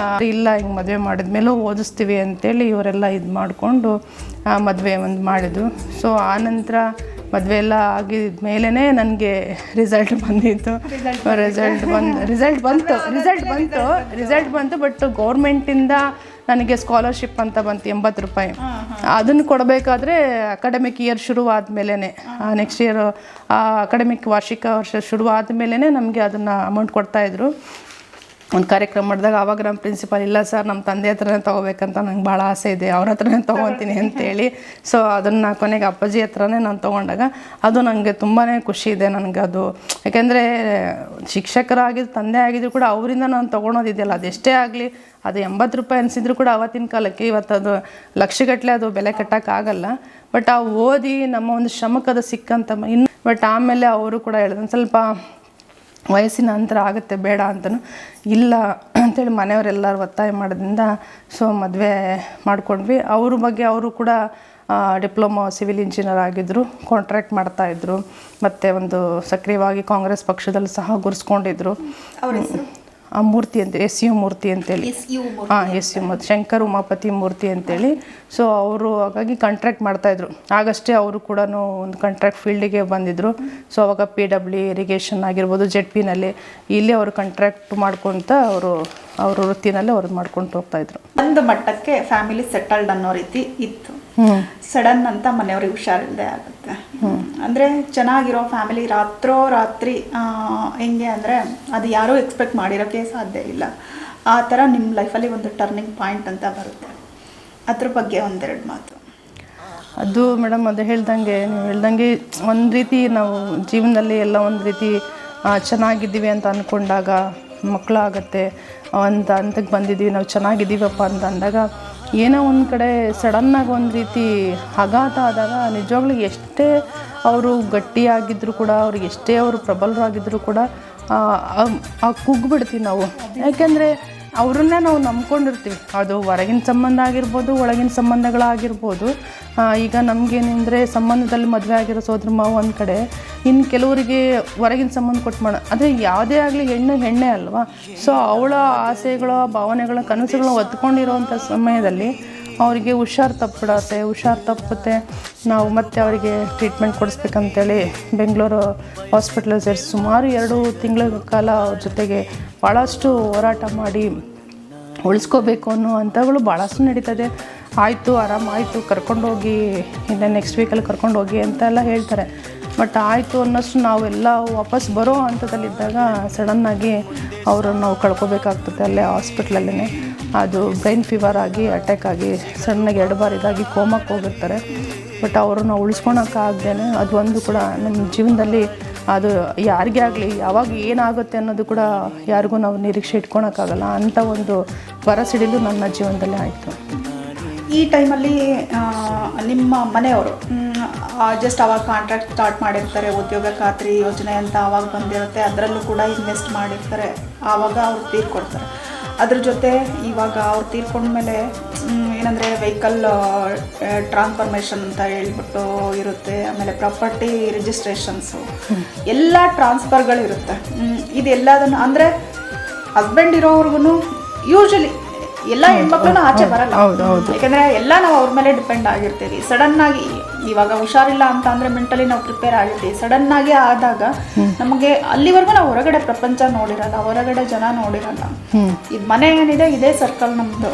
ಇಲ್ಲ, ಹಿಂಗೆ ಮದುವೆ ಮಾಡಿದ್ಮೇಲೂ ಓದಿಸ್ತೀವಿ ಅಂತೇಳಿ ಇವರೆಲ್ಲ ಇದು ಮಾಡಿಕೊಂಡು ಮದುವೆ ಮಾಡಿದ್ರು. ಸೊ ಆನಂತರ ಮದುವೆ ಎಲ್ಲ ಆಗಿದ ಮೇಲೇ ನನಗೆ ರಿಸಲ್ಟ್ ಬಂದಿತ್ತು. ರಿಸಲ್ಟ್ ಬಂತು. ಬಟ್ ಗೌರ್ಮೆಂಟಿಂದ ನನಗೆ ಸ್ಕಾಲರ್ಶಿಪ್ ಅಂತ ಬಂತು 80 ರೂಪಾಯಿ. ಅದನ್ನು ಕೊಡಬೇಕಾದ್ರೆ ಅಕಾಡೆಮಿಕ್ ಇಯರ್ ಶುರುವಾದ ಮೇಲೇ, ನೆಕ್ಸ್ಟ್ ಇಯರ್ ಅಕಾಡೆಮಿಕ್ ವಾರ್ಷಿಕ ವರ್ಷ ಶುರುವಾದ ಮೇಲೇ ನಮಗೆ ಅದನ್ನು ಅಮೌಂಟ್ ಕೊಡ್ತಾಯಿದ್ರು. ಒಂದು ಕಾರ್ಯಕ್ರಮ ಮಾಡಿದಾಗ ಆವಾಗ ನಮ್ಮ ಪ್ರಿನ್ಸಿಪಾಲ್ ಇಲ್ಲ ಸರ್ ನಮ್ಮ ತಂದೆ ಹತ್ರನೇ ತೊಗೋಬೇಕಂತ ನಂಗೆ ಭಾಳ ಆಸೆ ಇದೆ, ಅವ್ರ ಹತ್ರನೇ ತೊಗೊತೀನಿ ಅಂತೇಳಿ. ಸೊ ಅದನ್ನು ಕೊನೆಗೆ ಅಪ್ಪಾಜಿ ಹತ್ರನೇ ನಾನು ತೊಗೊಂಡಾಗ ಅದು ನನಗೆ ತುಂಬಾ ಖುಷಿ ಇದೆ ನನಗೆ. ಅದು ಯಾಕೆಂದರೆ ಶಿಕ್ಷಕರಾಗಿದ್ದು ತಂದೆ ಆಗಿದ್ರು ಕೂಡ ಅವರಿಂದ ನಾನು ತೊಗೊಳೋದಿದೆಯಲ್ಲ, ಅದೆಷ್ಟೇ ಆಗಲಿ ಅದು 80 ರೂಪಾಯಿ ಅನಿಸಿದ್ರು ಕೂಡ ಆವತ್ತಿನ ಕಾಲಕ್ಕೆ ಇವತ್ತು ಅದು ಲಕ್ಷಗಟ್ಟಲೆ ಅದು ಬೆಲೆ ಕಟ್ಟೋಕ್ಕಾಗಲ್ಲ. ಬಟ್ ಆ ಓದಿ ನಮ್ಮ ಒಂದು ಶ್ರಮಕ್ಕೆ ಅದು ಸಿಕ್ಕಂತ ಇನ್ನು. ಬಟ್ ಆಮೇಲೆ ಅವರು ಕೂಡ ಹೇಳಿದ್ರು ಸ್ವಲ್ಪ ವಯಸ್ಸಿನ ಅಂತರ ಆಗುತ್ತೆ ಬೇಡ ಅಂತಲೂ ಇಲ್ಲ ಅಂಥೇಳಿ ಮನೆಯವರೆಲ್ಲರೂ ಒತ್ತಾಯ ಮಾಡೋದ್ರಿಂದ ಸೊ ಮದುವೆ ಮಾಡ್ಕೊಂಡ್ವಿ. ಅವ್ರ ಬಗ್ಗೆ ಅವರು ಕೂಡ ಡಿಪ್ಲೊಮಾ ಸಿವಿಲ್ ಇಂಜಿನಿಯರ್ ಆಗಿದ್ದರು, ಕಾಂಟ್ರಾಕ್ಟ್ ಮಾಡ್ತಾಯಿದ್ರು, ಮತ್ತು ಒಂದು ಸಕ್ರಿಯವಾಗಿ ಕಾಂಗ್ರೆಸ್ ಪಕ್ಷದಲ್ಲಿ ಸಹ ಗುರ್ಸ್ಕೊಂಡಿದ್ರು. ಆ ಮೂರ್ತಿ ಅಂತ SU ಮೂರ್ತಿ ಅಂತೇಳಿ, SU ಮೂರ್ತಿ, ಶಂಕರ್ ಉಮಾಪತಿ ಮೂರ್ತಿ ಅಂತೇಳಿ. ಸೊ ಅವರು ಹಾಗಾಗಿ ಕಾಂಟ್ರಾಕ್ಟ್ ಮಾಡ್ತಾಯಿದ್ರು. ಆಗಷ್ಟೇ ಅವರು ಕೂಡ ಒಂದು ಕಾಂಟ್ರಾಕ್ಟ್ ಫೀಲ್ಡಿಗೆ ಬಂದಿದ್ದರು. ಸೊ ಅವಾಗ PW ಇರಿಗೇಷನ್ ಆಗಿರ್ಬೋದು, ZPನಲ್ಲಿ ಇಲ್ಲಿ ಅವರು ಕಾಂಟ್ರಾಕ್ಟ್ ಮಾಡ್ಕೊತ ಅವ್ರ ವೃತ್ತಿನಲ್ಲಿ ಅವ್ರು ಮಾಡ್ಕೊಂಡು ಹೋಗ್ತಾಯಿದ್ರು. ಒಂದು ಮಟ್ಟಕ್ಕೆ ಫ್ಯಾಮಿಲಿ ಸೆಟಲ್ಡ್ ಅನ್ನೋ ರೀತಿ ಇತ್ತು. ಸಡನ್ ಅಂತ ಮನೆಯವ್ರಿಗೆ ಹುಷಾರಿಲ್ಲದೆ ಆಗುತ್ತೆ. ಅಂದರೆ ಚೆನ್ನಾಗಿರೋ ಫ್ಯಾಮಿಲಿ ರಾತ್ರಿ ಹೆಂಗೆ ಅಂದರೆ ಅದು ಯಾರೂ ಎಕ್ಸ್ಪೆಕ್ಟ್ ಮಾಡಿರೋಕ್ಕೆ ಸಾಧ್ಯ ಇಲ್ಲ. ಆ ಥರ ನಿಮ್ಮ ಲೈಫಲ್ಲಿ ಒಂದು ಟರ್ನಿಂಗ್ ಪಾಯಿಂಟ್ ಅಂತ ಬರುತ್ತೆ. ಅದ್ರ ಬಗ್ಗೆ ಒಂದೆರಡು ಮಾತು. ಅದು ಮೇಡಮ್ ಅದು ನೀವು ಹೇಳ್ದಂಗೆ ಒಂದು ರೀತಿ ನಾವು ಜೀವನದಲ್ಲಿ ಎಲ್ಲ ಒಂದು ರೀತಿ ಚೆನ್ನಾಗಿದ್ದೀವಿ ಅಂತ ಅಂದ್ಕೊಂಡಾಗ ಮಕ್ಕಳಾಗತ್ತೆ, ಒಂದು ಹಂತಕ್ಕೆ ಬಂದಿದ್ದೀವಿ, ನಾವು ಚೆನ್ನಾಗಿದ್ದೀವಪ್ಪ ಅಂತ ಅಂದಾಗ ಏನೋ ಒಂದು ಕಡೆ ಸಡನ್ನಾಗಿ ಒಂದು ರೀತಿ ಆಘಾತ ಆದಾಗ ನಿಜವಾಗ್ಲೂ ಎಷ್ಟೇ ಅವರು ಗಟ್ಟಿಯಾಗಿದ್ದರೂ ಕೂಡ, ಅವ್ರಿಗೆ ಎಷ್ಟೇ ಅವರು ಪ್ರಬಲರಾಗಿದ್ದರೂ ಕೂಡ ಕುಗ್ಗಿಬಿಡ್ತೀವಿ ನಾವು. ಯಾಕೆಂದರೆ ಅವ್ರನ್ನೇ ನಾವು ನಂಬ್ಕೊಂಡಿರ್ತೀವಿ. ಅದು ಹೊರಗಿನ ಸಂಬಂಧ ಆಗಿರ್ಬೋದು, ಒಳಗಿನ ಸಂಬಂಧಗಳಾಗಿರ್ಬೋದು. ಈಗ ನಮಗೇನೆಂದರೆ ಸಂಬಂಧದಲ್ಲಿ ಮದುವೆ ಆಗಿರೋ ಸೋದರ ಮಾವ ಒಂದು ಕಡೆ, ಇನ್ನು ಕೆಲವರಿಗೆ ಹೊರಗಿನ ಸಂಬಂಧ ಕೊಟ್ಟು ಆದರೆ ಯಾವುದೇ ಆಗಲಿ ಹೆಣ್ಣೆ ಅಲ್ವಾ. ಸೊ ಅವಳ ಆಸೆಗಳ ಭಾವನೆಗಳ ಕನಸುಗಳನ್ನ ಹೊತ್ಕೊಂಡಿರೋವಂಥ ಸಮಯದಲ್ಲಿ ಅವರಿಗೆ ಹುಷಾರು ತಪ್ಪುತ್ತೆ. ನಾವು ಮತ್ತೆ ಅವರಿಗೆ ಟ್ರೀಟ್ಮೆಂಟ್ ಕೊಡಿಸ್ಬೇಕಂತೇಳಿ ಬೆಂಗಳೂರು ಹಾಸ್ಪಿಟ್ಲ್ ಸೇರಿಸಿ ಸುಮಾರು 2 ತಿಂಗಳ ಕಾಲ ಅವ್ರ ಜೊತೆಗೆ ಭಾಳಷ್ಟು ಹೋರಾಟ ಮಾಡಿ ಉಳಿಸ್ಕೋಬೇಕು ಅನ್ನೋ ಹಂತಗಳು ಭಾಳಷ್ಟು ನಡೀತದೆ. ಆಯಿತು, ಆರಾಮಾಯಿತು, ಕರ್ಕೊಂಡೋಗಿ ಇನ್ನು ನೆಕ್ಸ್ಟ್ ವೀಕಲ್ಲಿ ಕರ್ಕೊಂಡೋಗಿ ಅಂತೆಲ್ಲ ಹೇಳ್ತಾರೆ. ಬಟ್ ಆಯಿತು ಅನ್ನೋಷ್ಟು ನಾವೆಲ್ಲ ವಾಪಸ್ ಬರೋ ಹಂತದಲ್ಲಿದ್ದಾಗ ಸಡನ್ನಾಗಿ ಅವರನ್ನು ನಾವು ಕಳ್ಕೊಬೇಕಾಗ್ತದೆ ಅಲ್ಲೇ ಹಾಸ್ಪಿಟ್ಲಲ್ಲೇ. ಅದು ಬ್ರೈನ್ ಫೀವರ್ ಆಗಿ ಅಟ್ಯಾಕ್ ಆಗಿ ಸಣ್ಣಗೆ 2 ಬಾರಿ ಇದಾಗಿ ಕೋಮಕ್ಕೆ ಹೋಗಿರ್ತಾರೆ. ಬಟ್ ಅವ್ರನ್ನ ಉಳಿಸ್ಕೊಳಕ್ಕಾಗ್ದೇನೆ ಅದು ಒಂದು ಕೂಡ ನಮ್ಮ ಜೀವನದಲ್ಲಿ ಅದು ಯಾರಿಗೇ ಆಗಲಿ ಯಾವಾಗ ಏನಾಗುತ್ತೆ ಅನ್ನೋದು ಕೂಡ ಯಾರಿಗೂ ನಾವು ನಿರೀಕ್ಷೆ ಇಟ್ಕೊಳಕ್ಕಾಗಲ್ಲ. ಅಂಥ ಒಂದು ಬರಸಿಡಿಲು ನನ್ನ ಜೀವನದಲ್ಲಿ ಆಯಿತು. ಈ ಟೈಮಲ್ಲಿ ನಿಮ್ಮ ಮನೆಯವರು ಜಸ್ಟ್ ಅವಾಗ ಕಾಂಟ್ರಾಕ್ಟ್ ಸ್ಟಾರ್ಟ್ ಮಾಡಿರ್ತಾರೆ, ಉದ್ಯೋಗ ಖಾತ್ರಿ ಯೋಜನೆ ಅಂತ ಆವಾಗ ಬಂದಿರುತ್ತೆ, ಅದರಲ್ಲೂ ಕೂಡ ಇನ್ವೆಸ್ಟ್ ಮಾಡಿರ್ತಾರೆ. ಆವಾಗ ಅವ್ರು ತೀರ್ಕೊಡ್ತಾರೆ. ಅದ್ರ ಜೊತೆ ಇವಾಗ ಅವ್ರು ತೀರ್ಕೊಂಡ್ಮೇಲೆ ಏನಂದರೆ ವೆಹಿಕಲ್ ಟ್ರಾನ್ಸ್ಫಾರ್ಮೇಷನ್ ಅಂತ ಹೇಳ್ಬಿಟ್ಟು ಇರುತ್ತೆ, ಆಮೇಲೆ ಪ್ರಾಪರ್ಟಿ ರಿಜಿಸ್ಟ್ರೇಷನ್ಸು ಎಲ್ಲ ಟ್ರಾನ್ಸ್ಫರ್ಗಳಿರುತ್ತೆ. ಇದೆಲ್ಲದನ್ನು ಅಂದರೆ ಹಸ್ಬೆಂಡ್ ಇರೋವ್ರಿಗೂ ಯೂಶಲಿ ಎಲ್ಲ ಹೆಣ್ಮಕ್ಳು ಆಚೆ ಬರಲ್ಲ. ಯಾಕಂದರೆ ಎಲ್ಲ ನಾವು ಅವ್ರ ಮೇಲೆ ಡಿಪೆಂಡ್ ಆಗಿರ್ತೀವಿ. ಸಡನ್ನಾಗಿ ಇವಾಗ ಹುಷಾರಿಲ್ಲ ಅಂತ ಅಂದರೆ ಮೆಂಟಲಿ ನಾವು ಪ್ರಿಪೇರ್ ಆಗಿರ್ತೀವಿ. ಸಡನ್ನಾಗಿ ಆದಾಗ ನಮಗೆ ಅಲ್ಲಿವರೆಗೂ ನಾವು ಹೊರಗಡೆ ಪ್ರಪಂಚ ನೋಡಿರಲ್ಲ, ಹೊರಗಡೆ ಜನ ನೋಡಿರಲ್ಲ. ಇದು ಮನೆ ಏನಿದೆ ಇದೇ ಸರ್ಕಲ್ ನಮ್ಮದು,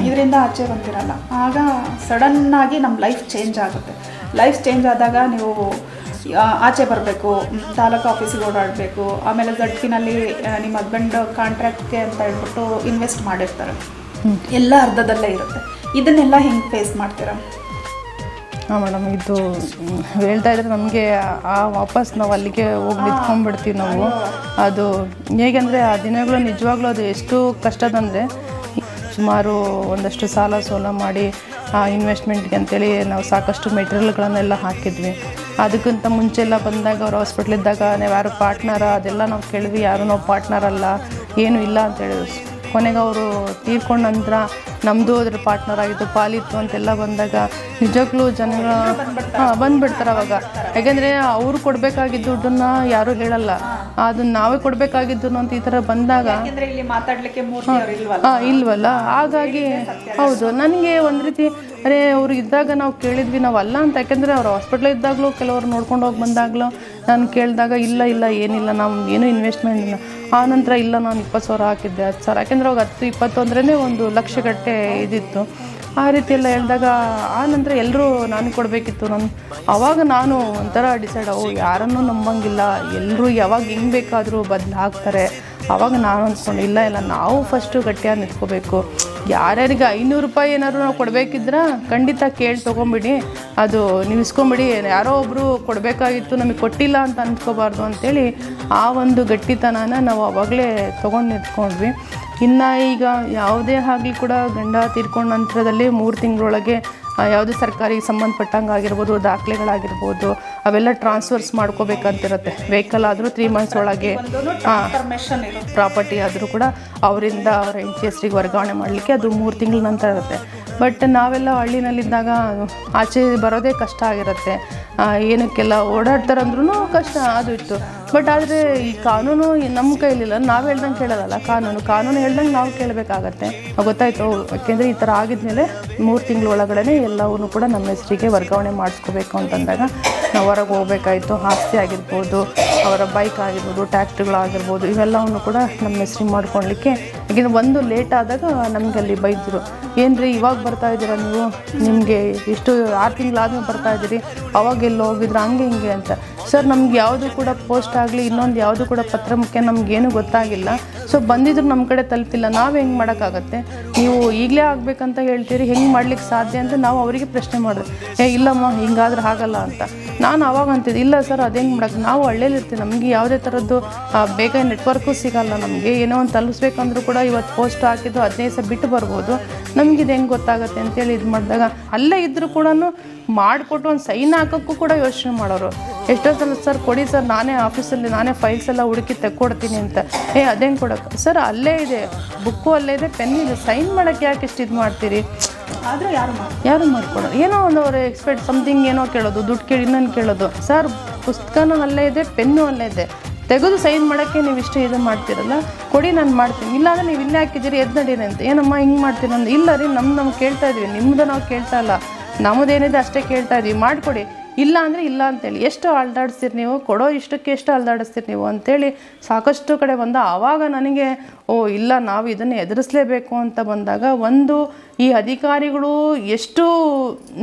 ಇದರಿಂದ ಆಚೆ ಬಂದಿರಲ್ಲ. ಆಗ ಸಡನ್ನಾಗಿ ನಮ್ಮ ಲೈಫ್ ಚೇಂಜ್ ಆಗುತ್ತೆ. ಲೈಫ್ ಚೇಂಜ್ ಆದಾಗ ನೀವು ಆಚೆ ಬರಬೇಕು, ತಾಲೂಕು ಆಫೀಸಿಗೆ ಓಡಾಡಬೇಕು. ಆಮೇಲೆ ZPನಲ್ಲಿ ನಿಮ್ಮ ಹಸ್ಬೆಂಡ್ ಕಾಂಟ್ರಾಕ್ಟ್ಗೆ ಅಂತ ಹೇಳ್ಬಿಟ್ಟು ಇನ್ವೆಸ್ಟ್ ಮಾಡಿರ್ತಾರೆ, ಎಲ್ಲ ಅರ್ಧದಲ್ಲೇ ಇರುತ್ತೆ. ಇದನ್ನೆಲ್ಲ ಹೆಂಗೆ ಫೇಸ್ ಮಾಡ್ತೀರಾ? ಹಾಂ ಮೇಡಮ್, ಇದು ಹೇಳ್ತಾ ಇದ್ರೆ ನಮಗೆ ವಾಪಸ್ ನಾವು ಅಲ್ಲಿಗೆ ಹೋಗಿ ನಿಂತ್ಕೊಂಡ್ಬಿಡ್ತೀವಿ ನಾವು. ಅದು ಹೇಗೆಂದರೆ ಆ ದಿನಗಳು ನಿಜವಾಗ್ಲೂ ಅದು ಎಷ್ಟು ಕಷ್ಟದಂದರೆ ಸುಮಾರು ಒಂದಷ್ಟು ಸಾಲ ಸೋಲ ಮಾಡಿ ಇನ್ವೆಸ್ಟ್ಮೆಂಟ್ಗೆ ಅಂತೇಳಿ ನಾವು ಸಾಕಷ್ಟು ಮೆಟೀರಿಯಲ್ಗಳನ್ನೆಲ್ಲ ಹಾಕಿದ್ವಿ. ಅದಕ್ಕಿಂತ ಮುಂಚೆಲ್ಲ ಬಂದಾಗ ಅವ್ರು ಹಾಸ್ಪಿಟ್ಲಿದ್ದಾಗ ನಾವು ಯಾರು ಪಾರ್ಟ್ನರ ಅದೆಲ್ಲ ನಾವು ಕೇಳಿದ್ವಿ. ಯಾರು ನಾವು ಪಾರ್ಟ್ನರ್ ಅಲ್ಲ, ಏನೂ ಇಲ್ಲ ಅಂತೇಳಿದ್ರು. ಕೊನೆಗೆ ಅವರು ತೀರ್ಕೊಂಡ ನಂತರ ನಮ್ಮದು ಅದ್ರ ಪಾರ್ಟ್ನರ್ ಆಗಿತ್ತು, ಪಾಲಿತ್ತು ಅಂತೆಲ್ಲ ಬಂದಾಗ ನಿಜಕ್ಕೂ ಜನಗಳು ಬಂದುಬಿಡ್ತಾರೆ ಅವಾಗ. ಯಾಕೆಂದರೆ ಅವರು ಕೊಡಬೇಕಾಗಿದ್ದ ದುಡ್ಡನ್ನು ಯಾರೂ ಹೇಳಲ್ಲ, ಅದನ್ನ ನಾವೇ ಕೊಡಬೇಕಾಗಿದ್ದು ಅಂತ ಈ ಥರ ಬಂದಾಗ ಇಲ್ವಲ್ಲ. ಹಾಗಾಗಿ ಹೌದು, ನನಗೆ ಒಂದು ರೀತಿ ಅರೆ ಅವ್ರು ಇದ್ದಾಗ ನಾವು ಕೇಳಿದ್ವಿ, ನಾವು ಅಲ್ಲ ಅಂತ. ಯಾಕೆಂದರೆ ಅವ್ರು ಹಾಸ್ಪಿಟ್ಲ್ ಇದ್ದಾಗಲೂ ಕೆಲವರು ನೋಡ್ಕೊಂಡು ಹೋಗಿ ಬಂದಾಗಲೂ ನಾನು ಕೇಳಿದಾಗ ಇಲ್ಲ ಏನಿಲ್ಲ, ನಾವು ಏನೂ ಇನ್ವೆಸ್ಟ್ಮೆಂಟ್ ಇಲ್ಲ. ಆ ನಂತರ ಇಲ್ಲ ನಾನು 20,000 ಹಾಕಿದ್ದೆ, 10,000. ಯಾಕೆಂದರೆ ಅವಾಗ 10-20 ಅಂದ್ರೇ 1 ಲಕ್ಷ ಇದಿತ್ತು. ಆ ರೀತಿ ಎಲ್ಲ ಹೇಳಿದಾಗ ಆ ನಂತರ ಎಲ್ಲರೂ ನಾನು ಕೊಡಬೇಕಿತ್ತು. ಆವಾಗ ನಾನು ಒಂಥರ ಡಿಸೈಡ್ ಯಾರನ್ನೂ ನಂಬಂಗಿಲ್ಲ, ಎಲ್ಲರೂ ಯಾವಾಗ ಹೆಂಗೆ ಬೇಕಾದರೂ ಬದಲಾಗ್ತಾರೆ ಆವಾಗ ನಾನು ಅಂದ್ಕೊಂಡು ಇಲ್ಲ ನಾವು ಫಸ್ಟು ಗಟ್ಟಿಯಾಗಿ ನಿಂತ್ಕೋಬೇಕು. ಯಾರ್ಯಾರಿಗೆ 500 ರೂಪಾಯಿ ಏನಾದ್ರು ನಾವು ಕೊಡಬೇಕಿದ್ರೆ ಖಂಡಿತ ಕೇಳಿ ತೊಗೊಂಬಿಡಿ, ಅದು ನೀವು ಇಸ್ಕೊಂಬಿಡಿ, ಯಾರೋ ಒಬ್ಬರು ಕೊಡಬೇಕಾಗಿತ್ತು ನಮಗೆ ಕೊಟ್ಟಿಲ್ಲ ಅಂತ ಅಂದ್ಕೋಬಾರ್ದು ಅಂತೇಳಿ ಆ ಒಂದು ಗಟ್ಟಿತನನ ನಾವು ಆವಾಗಲೇ ತೊಗೊಂಡು ನಿಂತ್ಕೊಂಡ್ವಿ. ಇನ್ನು ಈಗ ಯಾವುದೇ ಆಗಲಿ ಕೂಡ ಗಂಡ ತೀರ್ಕೊಂಡ ನಂತರದಲ್ಲಿ 3 ತಿಂಗಳೊಳಗೆ ಯಾವುದೇ ಸರ್ಕಾರಿ ಸಂಬಂಧಪಟ್ಟಂಗೆ ಆಗಿರ್ಬೋದು, ದಾಖಲೆಗಳಾಗಿರ್ಬೋದು, ಅವೆಲ್ಲ ಟ್ರಾನ್ಸ್ಫರ್ಸ್ ಮಾಡ್ಕೋಬೇಕಂತಿರುತ್ತೆ. ವೆಹಿಕಲ್ ಆದರೂ 3 ಮಂತ್ಸ್ ಒಳಗೆ, ಪ್ರಾಪರ್ಟಿ ಆದರೂ ಕೂಡ ಅವರಿಂದ ಅವರ ಹೆಂಡತಿ ಹೆಸರಿಗೆ ವರ್ಗಾವಣೆ ಮಾಡಲಿಕ್ಕೆ ಅದು 3 ತಿಂಗಳ ನಂತರ ಇರುತ್ತೆ. ಬಟ್ ನಾವೆಲ್ಲ ಹಳ್ಳಿನಲ್ಲಿದ್ದಾಗ ಆಚೆ ಬರೋದೇ ಕಷ್ಟ ಆಗಿರುತ್ತೆ, ಏನಕ್ಕೆಲ್ಲ ಓಡಾಡ್ತಾರಂದ್ರೂ ಕಷ್ಟ ಅದು ಇತ್ತು. ಬಟ್ ಆದರೆ ಈ ಕಾನೂನು ನಮ್ಮ ಕೈಲಿಲ್ಲ, ನಾವು ಹೇಳ್ದಂಗೆ ಕೇಳೋದಲ್ಲ ಕಾನೂನು ಹೇಳ್ದಂಗೆ ನಾವು ಕೇಳಬೇಕಾಗತ್ತೆ. ಗೊತ್ತಾಯ್ತು, ಯಾಕೆಂದರೆ ಈ ಥರ ಆಗಿದ್ಮೇಲೆ 3 ತಿಂಗಳ ಒಳಗಡೆ ಎಲ್ಲವೂ ಕೂಡ ನಮ್ಮ ಹೆಸರಿಗೆ ವರ್ಗಾವಣೆ ಮಾಡಿಸ್ಕೋಬೇಕು ಅಂತಂದಾಗ ನಾವು ಹೊರಗೆ ಹೋಗ್ಬೇಕಾಯ್ತು. ಆಸ್ತಿ ಆಗಿರ್ಬೋದು, ಅವರ ಬೈಕ್ ಆಗಿರ್ಬೋದು, ಟ್ಯಾಕ್ಟ್ರಿಗಳಾಗಿರ್ಬೋದು, ಇವೆಲ್ಲವನ್ನು ಕೂಡ ನಮ್ಮ ಹೆಸ್ರಿಗೆ ಮಾಡ್ಕೊಳ್ಲಿಕ್ಕೆ. ಯಾಕೆಂದರೆ ಒಂದು ಲೇಟ್ ಆದಾಗ ನಮಗೆ ಅಲ್ಲಿ ಬೈದರು, ಏನ್ರಿ ಇವಾಗ ಬರ್ತಾ ಇದ್ದೀರಾ ನೀವು, ನಿಮಗೆ ಎಷ್ಟು 6 ತಿಂಗಳಾದ್ಮೇಲೆ ಬರ್ತಾ ಇದ್ದೀರಿ, ಅವಾಗೆಲ್ಲ ಹೋಗಿದ್ರು ಹಂಗೆ ಹಿಂಗೆ ಅಂತ. ಸರ್ ನಮ್ಗೆ ಯಾವುದು ಕೂಡ ಪೋಸ್ಟ್ ಆಗಲಿ ಇನ್ನೊಂದು ಯಾವುದು ಕೂಡ ಪತ್ರ ಮುಖ್ಯ ನಮಗೇನು ಗೊತ್ತಾಗಿಲ್ಲ, ಸೊ ಬಂದಿದ್ರು ನಮ್ಮ ಕಡೆ ತಲುಪಿಲ್ಲ, ನಾವು ಹೆಂಗೆ ಮಾಡೋಕ್ಕಾಗತ್ತೆ, ನೀವು ಈಗಲೇ ಆಗಬೇಕಂತ ಹೇಳ್ತೀರಿ, ಹೆಂಗೆ ಮಾಡ್ಲಿಕ್ಕೆ ಸಾಧ್ಯ ಅಂತ ನಾವು ಅವರಿಗೆ ಪ್ರಶ್ನೆ ಮಾಡಿದೆ. ಇಲ್ಲಮ್ಮ ಹಿಂಗಾದ್ರೆ ಆಗಲ್ಲ ಅಂತ. ನಾನು ಅವಾಗ ಅಂತಿದ್ದೆ, ಇಲ್ಲ ಸರ್ ಅದು ಹೆಂಗೆ ಮಾಡೋಕ್ಕೆ, ನಾವು ಹಳ್ಳಿಯಲ್ಲಿರ್ತೀವಿ, ನಮಗೆ ಯಾವುದೇ ಥರದ್ದು ಬೇಗ ನೆಟ್ವರ್ಕು ಸಿಗೋಲ್ಲ, ನಮಗೆ ಏನೋ ಒಂದು ತಲುಪಿಸ್ಬೇಕಂದ್ರೂ ಕೂಡ ಇವತ್ತು ಪೋಸ್ಟ್ ಹಾಕಿದ್ದು 15 ದಿವಸ ಬಿಟ್ಟು ಬರ್ಬೋದು, ನಮಗಿದು ಹೆಂಗೆ ಗೊತ್ತಾಗುತ್ತೆ ಅಂತೇಳಿ ಇದು ಮಾಡಿದಾಗ ಅಲ್ಲೇ ಇದ್ದರೂ ಕೂಡ ಮಾಡಿಕೊಟ್ಟು ಒಂದು ಸೈನ್ ಹಾಕೋಕ್ಕೂ ಕೂಡ ಯೋಚನೆ ಮಾಡೋರು. ಎಷ್ಟೋ ಸಲ ಸರ್ ಕೊಡಿ ಸರ್, ನಾನೇ ಆಫೀಸಲ್ಲಿ ನಾನೇ ಫೈಲ್ಸ್ ಎಲ್ಲ ಹುಡುಕಿ ತೆಕ್ಕೊಡ್ತೀನಿ ಅಂತ. ಅದೇನು ಕೊಡೋಕ್ಕೆ ಸರ್, ಅಲ್ಲೇ ಇದೆ ಬುಕ್ಕು, ಅಲ್ಲೇ ಇದೆ ಪೆನ್ ಇದೆ, ಸೈನ್ ಮಾಡೋಕ್ಕೆ ಯಾಕೆ ಇಷ್ಟು ಇದು ಮಾಡ್ತೀರಿ, ಆದರೆ ಯಾರು ಮಾಡ್ಕೊಡೋರು, ಏನೋ ಒಂದು ಅವ್ರು ಎಕ್ಸ್ಪೆಕ್ಟ್ ಸಮಥಿಂಗ್ ಏನೋ ಕೇಳೋದು, ದುಡ್ಡು ಕೇಳಿ ಇನ್ನೊಂದು ಕೇಳೋದು. ಸರ್ ಪುಸ್ತಕನೂ ಅಲ್ಲೇ ಇದೆ, ಪೆನ್ನು ಅಲ್ಲೇ ಇದೆ, ತೆಗೆದು ಸೈನ್ ಮಾಡೋಕ್ಕೆ ನೀವು ಇಷ್ಟು ಇದು ಮಾಡ್ತೀರಲ್ಲ, ಕೊಡಿ ನಾನು ಮಾಡ್ತೀನಿ, ಇಲ್ಲಾಂದರೆ ನೀವು ಇಲ್ಲೇ ಹಾಕಿದ್ದೀರಿ ಎದ್ದು ನಡೀರಿ ಅಂತ. ಏನಮ್ಮ ಹಿಂಗೆ ಮಾಡ್ತೀನಿ ಅಂದು, ಇಲ್ಲ ರೀ ನಮ್ಗೆ ಕೇಳ್ತಾ ಇದ್ವಿ, ನಿಮ್ಮದು ನಾವು ಕೇಳ್ತಾ ಇಲ್ಲ, ನಮ್ಮದೇನಿದೆ ಅಷ್ಟೇ ಕೇಳ್ತಾ ಇದ್ವಿ, ಮಾಡಿಕೊಡಿ, ಇಲ್ಲ ಅಂದರೆ ಇಲ್ಲ ಅಂತೇಳಿ. ಎಷ್ಟು ಅಲ್ದಾಡಿಸ್ತೀರಿ ನೀವು, ಕೊಡೋ ಇಷ್ಟಕ್ಕೆ ಎಷ್ಟು ಅಲ್ದಾಡಿಸ್ತೀರಿ ನೀವು ಅಂತೇಳಿ ಸಾಕಷ್ಟು ಕಡೆ ಬಂದ. ಆವಾಗ ನನಗೆ ಇಲ್ಲ ನಾವು ಇದನ್ನು ಎದುರಿಸಲೇಬೇಕು ಅಂತ ಬಂದಾಗ, ಒಂದು ಈ ಅಧಿಕಾರಿಗಳು ಎಷ್ಟು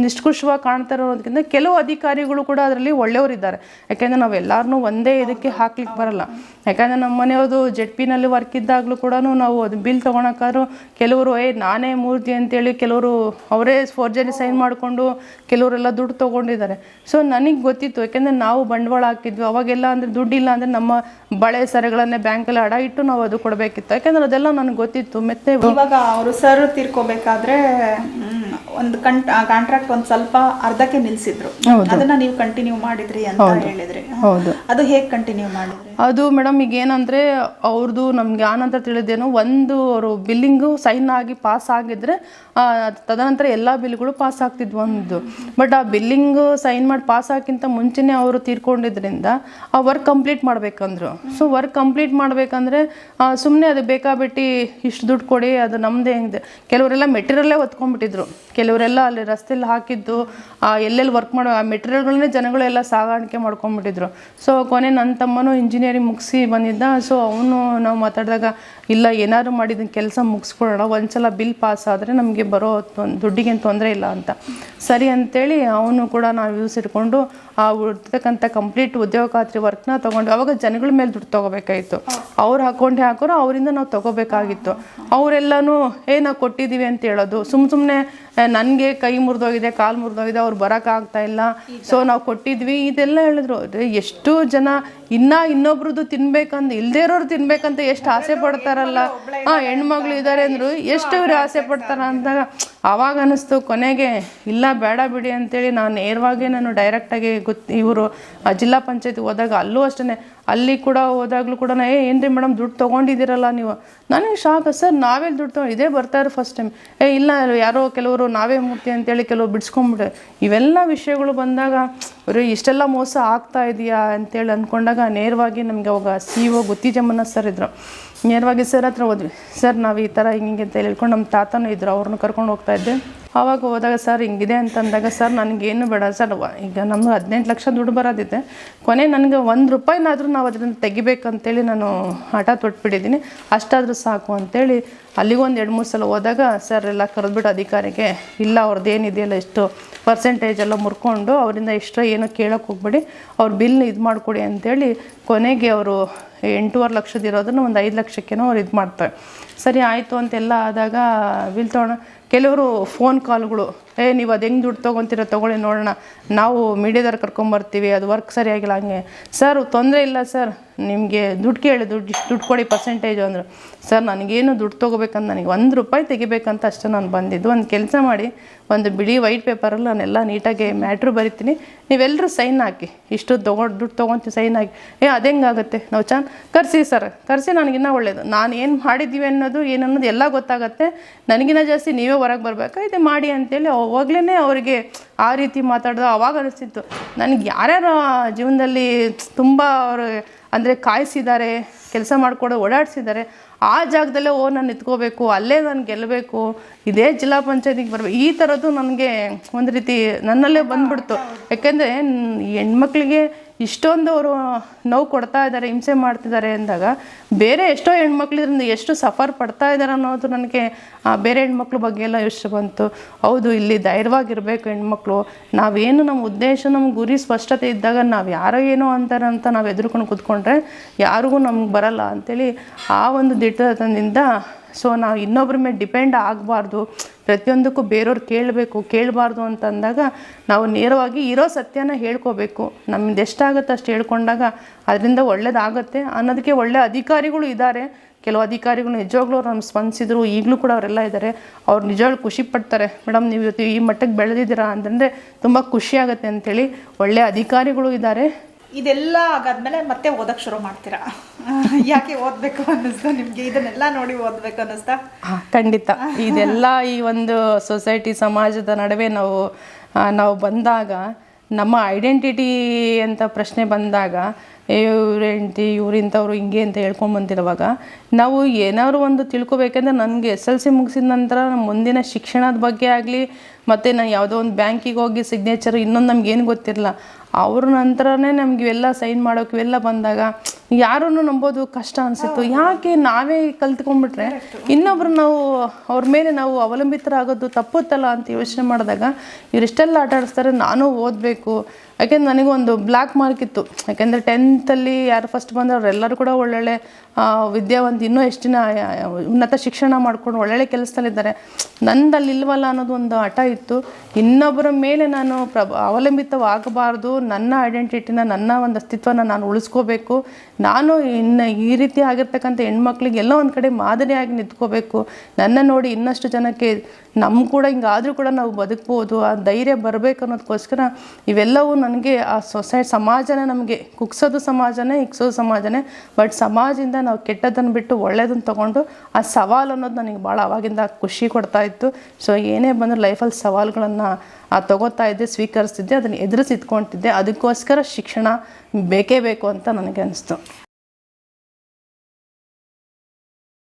ನಿಷ್ಕೃಷವಾಗಿ ಕಾಣ್ತಾರೆ ಅನ್ನೋದಕ್ಕಿಂತ ಕೆಲವು ಅಧಿಕಾರಿಗಳು ಕೂಡ ಅದರಲ್ಲಿ ಒಳ್ಳೆಯವರಿದ್ದಾರೆ. ಯಾಕೆಂದರೆ ನಾವು ಎಲ್ಲರನ್ನೂ ಒಂದೇ ಇದಕ್ಕೆ ಹಾಕ್ಲಿಕ್ಕೆ ಬರಲ್ಲ. ಯಾಕಂದರೆ ನಮ್ಮ ಮನೆಯವ್ರದ್ದು ZP ವರ್ಕ್ ಇದ್ದಾಗಲೂ ಕೂಡ ನಾವು ಅದು ಬಿಲ್ ತೊಗೊಳಕ್ಕಾದ್ರೂ ಕೆಲವರು ನಾನೇ ಮೂರ್ತಿ ಅಂತೇಳಿ ಕೆಲವರು ಅವರೇ ಫೋರ್ಜರಿ ಸೈನ್ ಮಾಡಿಕೊಂಡು ಕೆಲವರೆಲ್ಲ ದುಡ್ಡು ತೊಗೊಂಡಿದ್ದಾರೆ. ಸೊ ನನಗೆ ಗೊತ್ತಿತ್ತು, ಯಾಕೆಂದರೆ ನಾವು ಬಂಡವಾಳ ಹಾಕಿದ್ವಿ ಅವಾಗೆಲ್ಲ. ಅಂದರೆ ದುಡ್ಡಿಲ್ಲ ಅಂದರೆ ನಮ್ಮ ಬಳೆ ಸರಗಳನ್ನೇ ಬ್ಯಾಂಕಲ್ಲಿ ಅಡ ಇಟ್ಟು ನಾವು ಅದು ಕೊಡಬೇಕಿತ್ತು, ಯಾಕೆಂದರೆ ಅದೆಲ್ಲ ನನಗೆ ಗೊತ್ತಿತ್ತು. ಮತ್ತೆ ಇವಾಗ ಅವರು ಸರ್ ತೀರ್ಕೋಬೇಕಾದ್ರೆ ಒಂದು ಕಾಂಟ್ರಾಕ್ಟ್ ಒಂದು ಸ್ವಲ್ಪ ಅರ್ಧಕ್ಕೆ ನಿಲ್ಲಿಸಿದ್ರು, ಅದನ್ನ ನೀವು ಕಂಟಿನ್ಯೂ ಮಾಡಿದ್ರಿ ಅಂತ ಹೇಳಿದ್ರಿ. ಹೌದು, ಅದು ಹೇಗೆ ಕಂಟಿನ್ಯೂ ಮಾಡಿದ್ರಿ? ಅದು ಮೇಡಮ್ ಈಗ ಏನಂದರೆ ಅವ್ರದ್ದು ನಮ್ಗೆ ಆನಂತರ ತಿಳಿದೇನೋ, ಒಂದು ಅವರು ಬಿಲ್ಲಿಂಗು ಸೈನ್ ಆಗಿ ಪಾಸ್ ಆಗಿದ್ರೆ ತದನಂತರ ಎಲ್ಲ ಬಿಲ್ಗಳು ಪಾಸ್ ಆಗ್ತಿದ್ವು ಒಂದು. ಬಟ್ ಆ ಬಿಲ್ಲಿಂಗು ಸೈನ್ ಮಾಡಿ ಪಾಸ್ ಹಾಕಿಂತ ಮುಂಚೆನೇ ಅವರು ತೀರ್ಕೊಂಡಿದ್ರಿಂದ ಆ ವರ್ಕ್ ಕಂಪ್ಲೀಟ್ ಮಾಡಬೇಕಂದ್ರು. ಸೊ ವರ್ಕ್ ಕಂಪ್ಲೀಟ್ ಮಾಡಬೇಕಂದ್ರೆ ಸುಮ್ಮನೆ ಅದು ಬೇಕಾಬಿಟ್ಟು ಇಷ್ಟು ದುಡ್ಡು ಕೊಡಿ, ಅದು ನಮ್ಮದೇ ಹೆಂಗಿದೆ. ಕೆಲವರೆಲ್ಲ ಮೆಟೀರಿಯಲ್ಲೇ ಹೊತ್ಕೊಂಡ್ಬಿಟ್ಟಿದ್ರು, ಕೆಲವರೆಲ್ಲ ಅಲ್ಲಿ ರಸ್ತೆಯಲ್ಲಿ ಹಾಕಿದ್ದು ಎಲ್ಲೆಲ್ಲಿ ವರ್ಕ್ ಮಾಡೋ ಆ ಮೆಟೀರಿಯಲ್ಗಳನ್ನೇ ಜನಗಳೆಲ್ಲ ಸಾಗಾಣಿಕೆ ಮಾಡ್ಕೊಂಡ್ಬಿಟ್ಟಿದ್ರು. ಸೊ ಕೊನೆ ನನ್ನ ತಮ್ಮನೂ ಇಂಜಿನಿಯರಿಂಗ್ ಮುಗಿಸಿ ಬಂದಿದ್ದ. ಸೊ ಅವನು ನಾವು ಮಾತಾಡಿದಾಗ, ಇಲ್ಲ ಏನಾದ್ರು ಮಾಡಿದ ಕೆಲಸ ಮುಗಿಸ್ಕೊಳ್ಳೋಣ, ಒಂದ್ಸಲ ಬಿಲ್ ಪಾಸ್ ಆದರೆ ನಮಗೆ ಬರೋ ದುಡ್ಡಿಗೇನು ತೊಂದರೆ ಇಲ್ಲ ಅಂತ. ಸರಿ ಅಂತೇಳಿ ಅವನು ಕೂಡ ನಾವು ಯೂಸ್ ಇಟ್ಕೊಂಡು ಆ ಇರ್ತಕ್ಕಂಥ ಕಂಪ್ಲೀಟ್ ಉದ್ಯೋಗ ಖಾತ್ರಿ ವರ್ಕ್ನ ತೊಗೊಂಡು, ಅವಾಗ ಜನಗಳ ಮೇಲೆ ದುಡ್ಡು ತೊಗೋಬೇಕಾಯಿತು. ಅವ್ರು ಅಕೌಂಟೇ ಹಾಕೋರು, ಅವರಿಂದ ನಾವು ತೊಗೋಬೇಕಾಗಿತ್ತು. ಅವರೆಲ್ಲನೂ ನಾವು ಕೊಟ್ಟಿದ್ದೀವಿ ಅಂತ ಹೇಳೋದು, ಸುಮ್ಮನೆ ನನಗೆ ಕೈ ಮುರಿದೋಗಿದೆ, ಕಾಲು ಮುರಿದೋಗಿದೆ, ಅವ್ರು ಬರೋಕ್ಕಾಗ್ತಾ ಇಲ್ಲ, ಸೊ ನಾವು ಕೊಟ್ಟಿದ್ವಿ, ಇದೆಲ್ಲ ಹೇಳಿದ್ರು. ಎಷ್ಟು ಜನ ಇನ್ನೊಬ್ರದ್ದು ತಿನ್ಬೇಕಂತ, ಇಲ್ಲದೇ ಇರೋರು ತಿನ್ಬೇಕಂತ ಎಷ್ಟು ಆಸೆ ಪಡ್ತಾರಲ್ಲ. ಹೆಣ್ಮಕ್ಳು ಇದ್ದಾರೆ ಅಂದರು, ಎಷ್ಟು ಇವ್ರು ಆಸೆ ಪಡ್ತಾರ ಅಂದಾಗ ಆವಾಗ ಅನ್ನಿಸ್ತು ಕೊನೆಗೆ, ಇಲ್ಲ ಬೇಡ ಬಿಡಿ ಅಂತೇಳಿ ನಾನು ನೇರವಾಗಿ ನಾನು ಡೈರೆಕ್ಟಾಗಿ ಇವರು ಜಿಲ್ಲಾ ಪಂಚಾಯತಿಗೆ ಹೋದಾಗ ಅಲ್ಲೂ ಅಷ್ಟೇ, ಅಲ್ಲಿ ಕೂಡ ಹೋದಾಗಲೂ ಕೂಡ ಏನ್ರಿ ಮೇಡಮ್ ದುಡ್ಡು ತೊಗೊಂಡಿದ್ದೀರಲ್ಲ ನೀವು. ನನಗೆ ಶಾಕ್, ಸರ್ ನಾವೆಲ್ಲಿ ದುಡ್ಡು ತೊಗೊಂಡು ಇದೇ ಬರ್ತಾರೆ ಫಸ್ಟ್ ಟೈಮ್. ಇಲ್ಲ ಯಾರೋ ಕೆಲವರು ನಾವೇ ಮೂರ್ತಿ ಅಂತೇಳಿ ಕೆಲವರು ಬಿಡಿಸ್ಕೊಂಬಿಟ್ರೆ. ಇವೆಲ್ಲ ವಿಷಯಗಳು ಬಂದಾಗ ಇಷ್ಟೆಲ್ಲ ಮೋಸ ಆಗ್ತಾ ಇದೆಯಾ ಅಂತೇಳಿ ಅಂದ್ಕೊಂಡಾಗ ನೇರವಾಗಿ ನಮಗೆ ಅವಾಗ CEO ಗುತ್ತಿಜಮ್ಮನ ಸರ್ ಇದ್ದರು. ನೇರವಾಗಿ ಸರ್ ಹತ್ರ ಹೋದ್ವಿ. ಸರ್ ನಾವು ಈ ಥರ ಹಿಂಗೆ ಅಂತ ಹೇಳ್ಕೊಂಡು ನಮ್ಮ ತಾತನೂ ಇದ್ದರು, ಅವ್ರನ್ನ ಕರ್ಕೊಂಡು ಹೋಗ್ತಾ ಇದ್ದೆ. ಆವಾಗ ಹೋದಾಗ ಸರ್ ಹಿಂಗಿದೆ ಅಂತಂದಾಗ ಸರ್ ನನಗೇನು ಬೇಡ ಸರ್, ಈಗ ನಮ್ಗೆ 18 ಲಕ್ಷ ದುಡ್ಡು ಬರೋದಿದೆ, ಕೊನೆ ನನಗೆ ₹1 ನಾವು ಅದರಿಂದ ತೆಗಿಬೇಕಂತೇಳಿ ನಾನು ಹಠ ತೊಟ್ಬಿಟ್ಟಿದ್ದೀನಿ, ಅಷ್ಟಾದರೂ ಸಾಕು ಅಂತೇಳಿ ಅಲ್ಲಿಗೊಂದು 2-3 ಸಲ ಹೋದಾಗ ಸರ್ ಎಲ್ಲ ಕರೆದ್ಬಿಟ್ಟು ಅಧಿಕಾರಿಗೆ, ಇಲ್ಲ ಅವ್ರದ್ದು ಏನಿದೆಯಲ್ಲ ಎಷ್ಟು ಪರ್ಸೆಂಟೇಜ್ ಎಲ್ಲ ಮುರ್ಕೊಂಡು ಅವರಿಂದ ಎಕ್ಸ್ಟ್ರಾ ಏನೋ ಕೇಳೋಕ್ಕೆ ಹೋಗ್ಬೇಡಿ, ಅವ್ರ ಬಿಲ್ನ ಇದು ಮಾಡಿಕೊಡಿ ಅಂತೇಳಿ ಕೊನೆಗೆ ಅವರು 8.5 ಲಕ್ಷದಿರೋದನ್ನು ಒಂದು 5 ಲಕ್ಷಕ್ಕೇನೋ ಅವ್ರು ಇದು ಮಾಡ್ತಾರೆ. ಸರಿ ಆಯಿತು ಅಂತೆಲ್ಲ ಆದಾಗ ಬಿಲ್ ತೊಗೊಳ ಕೆಲವರು ಫೋನ್ ಕಾಲ್ಗಳು, ನೀವು ಅದು ಹೆಂಗೆ ದುಡ್ಡು ತೊಗೊತೀರೋ ತೊಗೊಳ್ಳಿ ನೋಡೋಣ, ನಾವು ಮೀಡಿಯಾದವ್ರು ಕರ್ಕೊಂಬರ್ತೀವಿ, ಅದು ವರ್ಕ್ ಸರಿಯಾಗಿಲ್ಲ ಹಂಗೆ. ಸರ್ ತೊಂದರೆ ಇಲ್ಲ ಸರ್, ನಿಮಗೆ ದುಡ್ಡು ಕೇಳಿ ಇಷ್ಟು ದುಡ್ಡು ಕೊಡಿ ಪರ್ಸೆಂಟೇಜು ಅಂದರು. ಸರ್ ನನಗೇನು ದುಡ್ಡು ತೊಗೋಬೇಕಂತ, ನನಗೆ ₹1 ತೆಗಿಬೇಕಂತ ಅಷ್ಟೇ ನಾನು ಬಂದಿದ್ದು. ಒಂದು ಕೆಲಸ ಮಾಡಿ, ಒಂದು ಬಿಳಿ ವೈಟ್ ಪೇಪರಲ್ಲಿ ನಾನೆಲ್ಲ ನೀಟಾಗಿ ಮ್ಯಾಟ್ರು ಬರಿತೀನಿ, ನೀವೆಲ್ಲರೂ ಸೈನ್ ಹಾಕಿ, ಇಷ್ಟು ದುಡ್ಡು ತೊಗೊತೀವಿ ಸೈನ್ ಹಾಕಿ. ಅದೆಂಗಾಗುತ್ತೆ, ನಾವು ಕರೆಸಿ ಸರ್, ಕರೆಸಿ, ನನಗಿನ್ನ ಒಳ್ಳೆಯದು, ನಾನು ಏನು ಮಾಡಿದ್ದೀವಿ ಅನ್ನೋದು ಏನನ್ನೋದು ಎಲ್ಲ ಗೊತ್ತಾಗತ್ತೆ, ನನಗಿನ್ನ ಜಾಸ್ತಿ ನೀವೇ ಹೊರಗೆ ಬರಬೇಕಾ, ಇದೆ ಮಾಡಿ ಅಂತೇಳಿ ಅವಾಗಲೇ ಅವರಿಗೆ ಆ ರೀತಿ ಮಾತಾಡೋದು. ಅವಾಗ ಅನಿಸ್ತಿತ್ತು ನನಗೆ ಯಾರ್ಯಾರು ಜೀವನದಲ್ಲಿ ತುಂಬ ಅವರು ಅಂದರೆ ಕಾಯಿಸಿದ್ದಾರೆ, ಕೆಲಸ ಮಾಡಿಕೊಡೋ ಓಡಾಡಿಸಿದ್ದಾರೆ, ಆ ಜಾಗದಲ್ಲೇ ನಾನು ನಿಂತ್ಕೋಬೇಕು, ಅಲ್ಲೇ ನಾನು ಗೆಲ್ಲಬೇಕು, ಇದೇ ಜಿಲ್ಲಾ ಪಂಚಾಯತಿಗೆ ಬರಬೇಕು, ಈ ಥರದ್ದು ನನಗೆ ಒಂದು ರೀತಿ ನನ್ನಲ್ಲೇ ಬಂದ್ಬಿಡ್ತು. ಯಾಕೆಂದರೆ ಹೆಣ್ಮಕ್ಳಿಗೆ ಇಷ್ಟೊಂದು ಅವರು ನೋವು ಕೊಡ್ತಾ ಇದ್ದಾರೆ, ಹಿಂಸೆ ಮಾಡ್ತಿದ್ದಾರೆ ಅಂದಾಗ ಬೇರೆ ಎಷ್ಟೋ ಹೆಣ್ಮಕ್ಳಿದ್ರಿಂದ ಎಷ್ಟು ಸಫರ್ ಪಡ್ತಾ ಇದ್ದಾರೆ ಅನ್ನೋದು ನನಗೆ ಬೇರೆ ಹೆಣ್ಮಕ್ಳ ಬಗ್ಗೆ ಎಲ್ಲ ಯೋಚನೆ ಬಂತು. ಹೌದು, ಇಲ್ಲಿ ಧೈರ್ಯವಾಗಿರಬೇಕು ಹೆಣ್ಮಕ್ಳು, ನಾವೇನು ನಮ್ಮ ಉದ್ದೇಶ, ನಮ್ಮ ಗುರಿ ಸ್ಪಷ್ಟತೆ ಇದ್ದಾಗ ನಾವು ಯಾರೋ ಏನೋ ಅಂತಾರೆ ಅಂತ ನಾವು ಎದುರ್ಕೊಂಡು ಕೂತ್ಕೊಂಡ್ರೆ ಯಾರಿಗೂ ನಮ್ಗೆ ಬರಲ್ಲ ಅಂಥೇಳಿ ಆ ಒಂದು ದಿಟ್ಟತನದಿಂದ ಸೊ ನಾವು ಇನ್ನೊಬ್ಬರ ಮೇಲೆ ಡಿಪೆಂಡ್ ಆಗಬಾರ್ದು, ಪ್ರತಿಯೊಂದಕ್ಕೂ ಬೇರೆಯವ್ರು ಕೇಳಬಾರ್ದು ಅಂತ ಅಂದಾಗ ನಾವು ನೇರವಾಗಿ ಇರೋ ಸತ್ಯನ ಹೇಳ್ಕೋಬೇಕು. ನಮ್ಮಿಂದ ಎಷ್ಟಾಗುತ್ತೆ ಅಷ್ಟು ಹೇಳ್ಕೊಂಡಾಗ ಅದರಿಂದ ಒಳ್ಳೇದಾಗುತ್ತೆ ಅನ್ನೋದಕ್ಕೆ ಒಳ್ಳೆ ಅಧಿಕಾರಿಗಳು ಇದ್ದಾರೆ. ಕೆಲವು ಅಧಿಕಾರಿಗಳು ನಿಜವಾಗ್ಲೂ ಅವ್ರು ನಮ್ಗೆ ಸ್ಪಂದಿಸಿದ್ರು, ಈಗಲೂ ಕೂಡ ಅವರೆಲ್ಲ ಇದ್ದಾರೆ. ಅವ್ರು ನಿಜವಾಗ್ಲೂ ಖುಷಿ ಪಡ್ತಾರೆ, ಮೇಡಮ್ ನೀವು ಇವತ್ತು ಈ ಮಟ್ಟಕ್ಕೆ ಬೆಳೆದಿದ್ದೀರಾ ಅಂತಂದರೆ ತುಂಬ ಖುಷಿಯಾಗುತ್ತೆ ಅಂಥೇಳಿ ಒಳ್ಳೆ ಅಧಿಕಾರಿಗಳು ಇದ್ದಾರೆ. ಇದೆಲ್ಲ ಆಗಾದ್ಮೇಲೆ ಮತ್ತೆ ಓದಕ್ಕೆ ಶುರು ಮಾಡ್ತೀರಾ? ಯಾಕೆ ಓದಬೇಕು ಅನ್ನಿಸ್ತಾ ನಿಮಗೆ? ಇದನ್ನೆಲ್ಲ ನೋಡಿ ಓದಬೇಕು ಅನ್ನಿಸ್ತಾ? ಖಂಡಿತ. ಇದೆಲ್ಲ ಈ ಒಂದು ಸೊಸೈಟಿ ಸಮಾಜದ ನಡುವೆ ನಾವು ಬಂದಾಗ, ನಮ್ಮ ಐಡೆಂಟಿಟಿ ಅಂತ ಪ್ರಶ್ನೆ ಬಂದಾಗ, ಇವ್ರ ಹೆಂಡ್ತಿ ಇವ್ರು ಇಂಥವ್ರು ಹಿಂಗೆ ಅಂತ ಹೇಳ್ಕೊಂಡು ಬಂದಿರುವಾಗ ನಾವು ಏನಾದ್ರು ಒಂದು ತಿಳ್ಕೊಬೇಕಂದ್ರೆ ನನಗೆ SLC ಮುಗಿಸಿದ ನಂತರ ನಮ್ಮ ಮುಂದಿನ ಶಿಕ್ಷಣದ ಬಗ್ಗೆ ಆಗಲಿ, ಮತ್ತು ನಾನು ಯಾವುದೋ ಒಂದು ಬ್ಯಾಂಕಿಗೆ ಹೋಗಿ ಸಿಗ್ನೇಚರ್ ಇನ್ನೊಂದು ನಮಗೇನು ಗೊತ್ತಿರಲ್ಲ, ಅವ್ರ ನಂತರನೇ ನಮ್ಗೆ ಇವೆಲ್ಲ ಸೈನ್ ಮಾಡೋಕೆ ಇವೆಲ್ಲ ಬಂದಾಗ ಯಾರನ್ನು ನಂಬೋದು ಕಷ್ಟ ಅನಿಸಿತ್ತು. ಯಾಕೆ ನಾವೇ ಕಲ್ತ್ಕೊಂಡ್ಬಿಟ್ರೆ ಇನ್ನೊಬ್ರು ಅವ್ರ ಮೇಲೆ ನಾವು ಅವಲಂಬಿತರಾಗೋದು ತಪ್ಪುತ್ತಲ್ಲ ಅಂತ ಯೋಚನೆ ಮಾಡಿದಾಗ ಇವರಿಷ್ಟೆಲ್ಲ ಆಟ ಆಡಿಸ್ತಾರೆ, ನಾನು ಓದಬೇಕು. ಯಾಕೆಂದ್ರೆ ನನಗೊಂದು ಬ್ಲ್ಯಾಕ್ ಮಾರ್ಕ್ ಇತ್ತು. ಯಾಕೆಂದರೆ 10th ಯಾರು ಫಸ್ಟ್ ಬಂದರೆ ಅವರೆಲ್ಲರೂ ಕೂಡ ಒಳ್ಳೊಳ್ಳೆ ವಿದ್ಯಾವಂತ, ಇನ್ನೂ ಎಷ್ಟು ದಿನ ಉನ್ನತ ಶಿಕ್ಷಣ ಮಾಡ್ಕೊಂಡು ಒಳ್ಳೊಳ್ಳೆ ಕೆಲಸದಲ್ಲಿದ್ದಾರೆ. ನಂದಲ್ಲಿ ಇಲ್ವಲ್ಲ ಅನ್ನೋದು ಒಂದು ಹಠ ಇತ್ತು. ಇನ್ನೊಬ್ಬರ ಮೇಲೆ ನಾನು ಅವಲಂಬಿತವಾಗಬಾರ್ದು, ನನ್ನ ಐಡೆಂಟಿಟಿನ, ನನ್ನ ಒಂದು ಅಸ್ತಿತ್ವನ ನಾನು ಉಳಿಸ್ಕೋಬೇಕು. ನಾನು ಇನ್ನು ಈ ರೀತಿ ಆಗಿರ್ತಕ್ಕಂಥ ಹೆಣ್ಮಕ್ಳಿಗೆ ಎಲ್ಲೋ ಒಂದು ಕಡೆ ಮಾದರಿಯಾಗಿ ನಿಂತ್ಕೋಬೇಕು. ನನ್ನ ನೋಡಿ ಇನ್ನಷ್ಟು ಜನಕ್ಕೆ ನಮ್ಮ ಕೂಡ ಹಿಂಗಾದರೂ ಕೂಡ ನಾವು ಬದುಕ್ಬೋದು, ಆ ಧೈರ್ಯ ಬರಬೇಕು ಅನ್ನೋದಕ್ಕೋಸ್ಕರ ಇವೆಲ್ಲವೂ ನನಗೆ ಆ ಸಮಾಜನೇ ನಮಗೆ ಕುಗ್ಸೋದು ಸಮಾಜನೇ, ಇಕ್ಸೋದು ಸಮಾಜನೇ. ಬಟ್ ಸಮಾಜದಿಂದ ನಾವು ಕೆಟ್ಟದನ್ನು ಬಿಟ್ಟು ಒಳ್ಳೆಯದನ್ನು ತೊಗೊಂಡು ಆ ಸವಾಲು ಅನ್ನೋದು ನನಗೆ ಭಾಳ ಆವಾಗಿಂದ ಖುಷಿ ಕೊಡ್ತಾ ಇತ್ತು. ಸೊ ಏನೇ ಬಂದರೂ ಲೈಫಲ್ಲಿ ಸವಾಲುಗಳನ್ನು ತೊಗೋತಾ ಇದ್ದೆ, ಸ್ವೀಕರಿಸ್ತಿದ್ದೆ, ಅದನ್ನು ಎದುರಿಸಿ ಇಟ್ಕೊಳ್ತಿದ್ದೆ. ಅದಕ್ಕೋಸ್ಕರ ಶಿಕ್ಷಣ ಬೇಕೇ ಬೇಕು ಅಂತ ನನಗೆ ಅನಿಸ್ತು.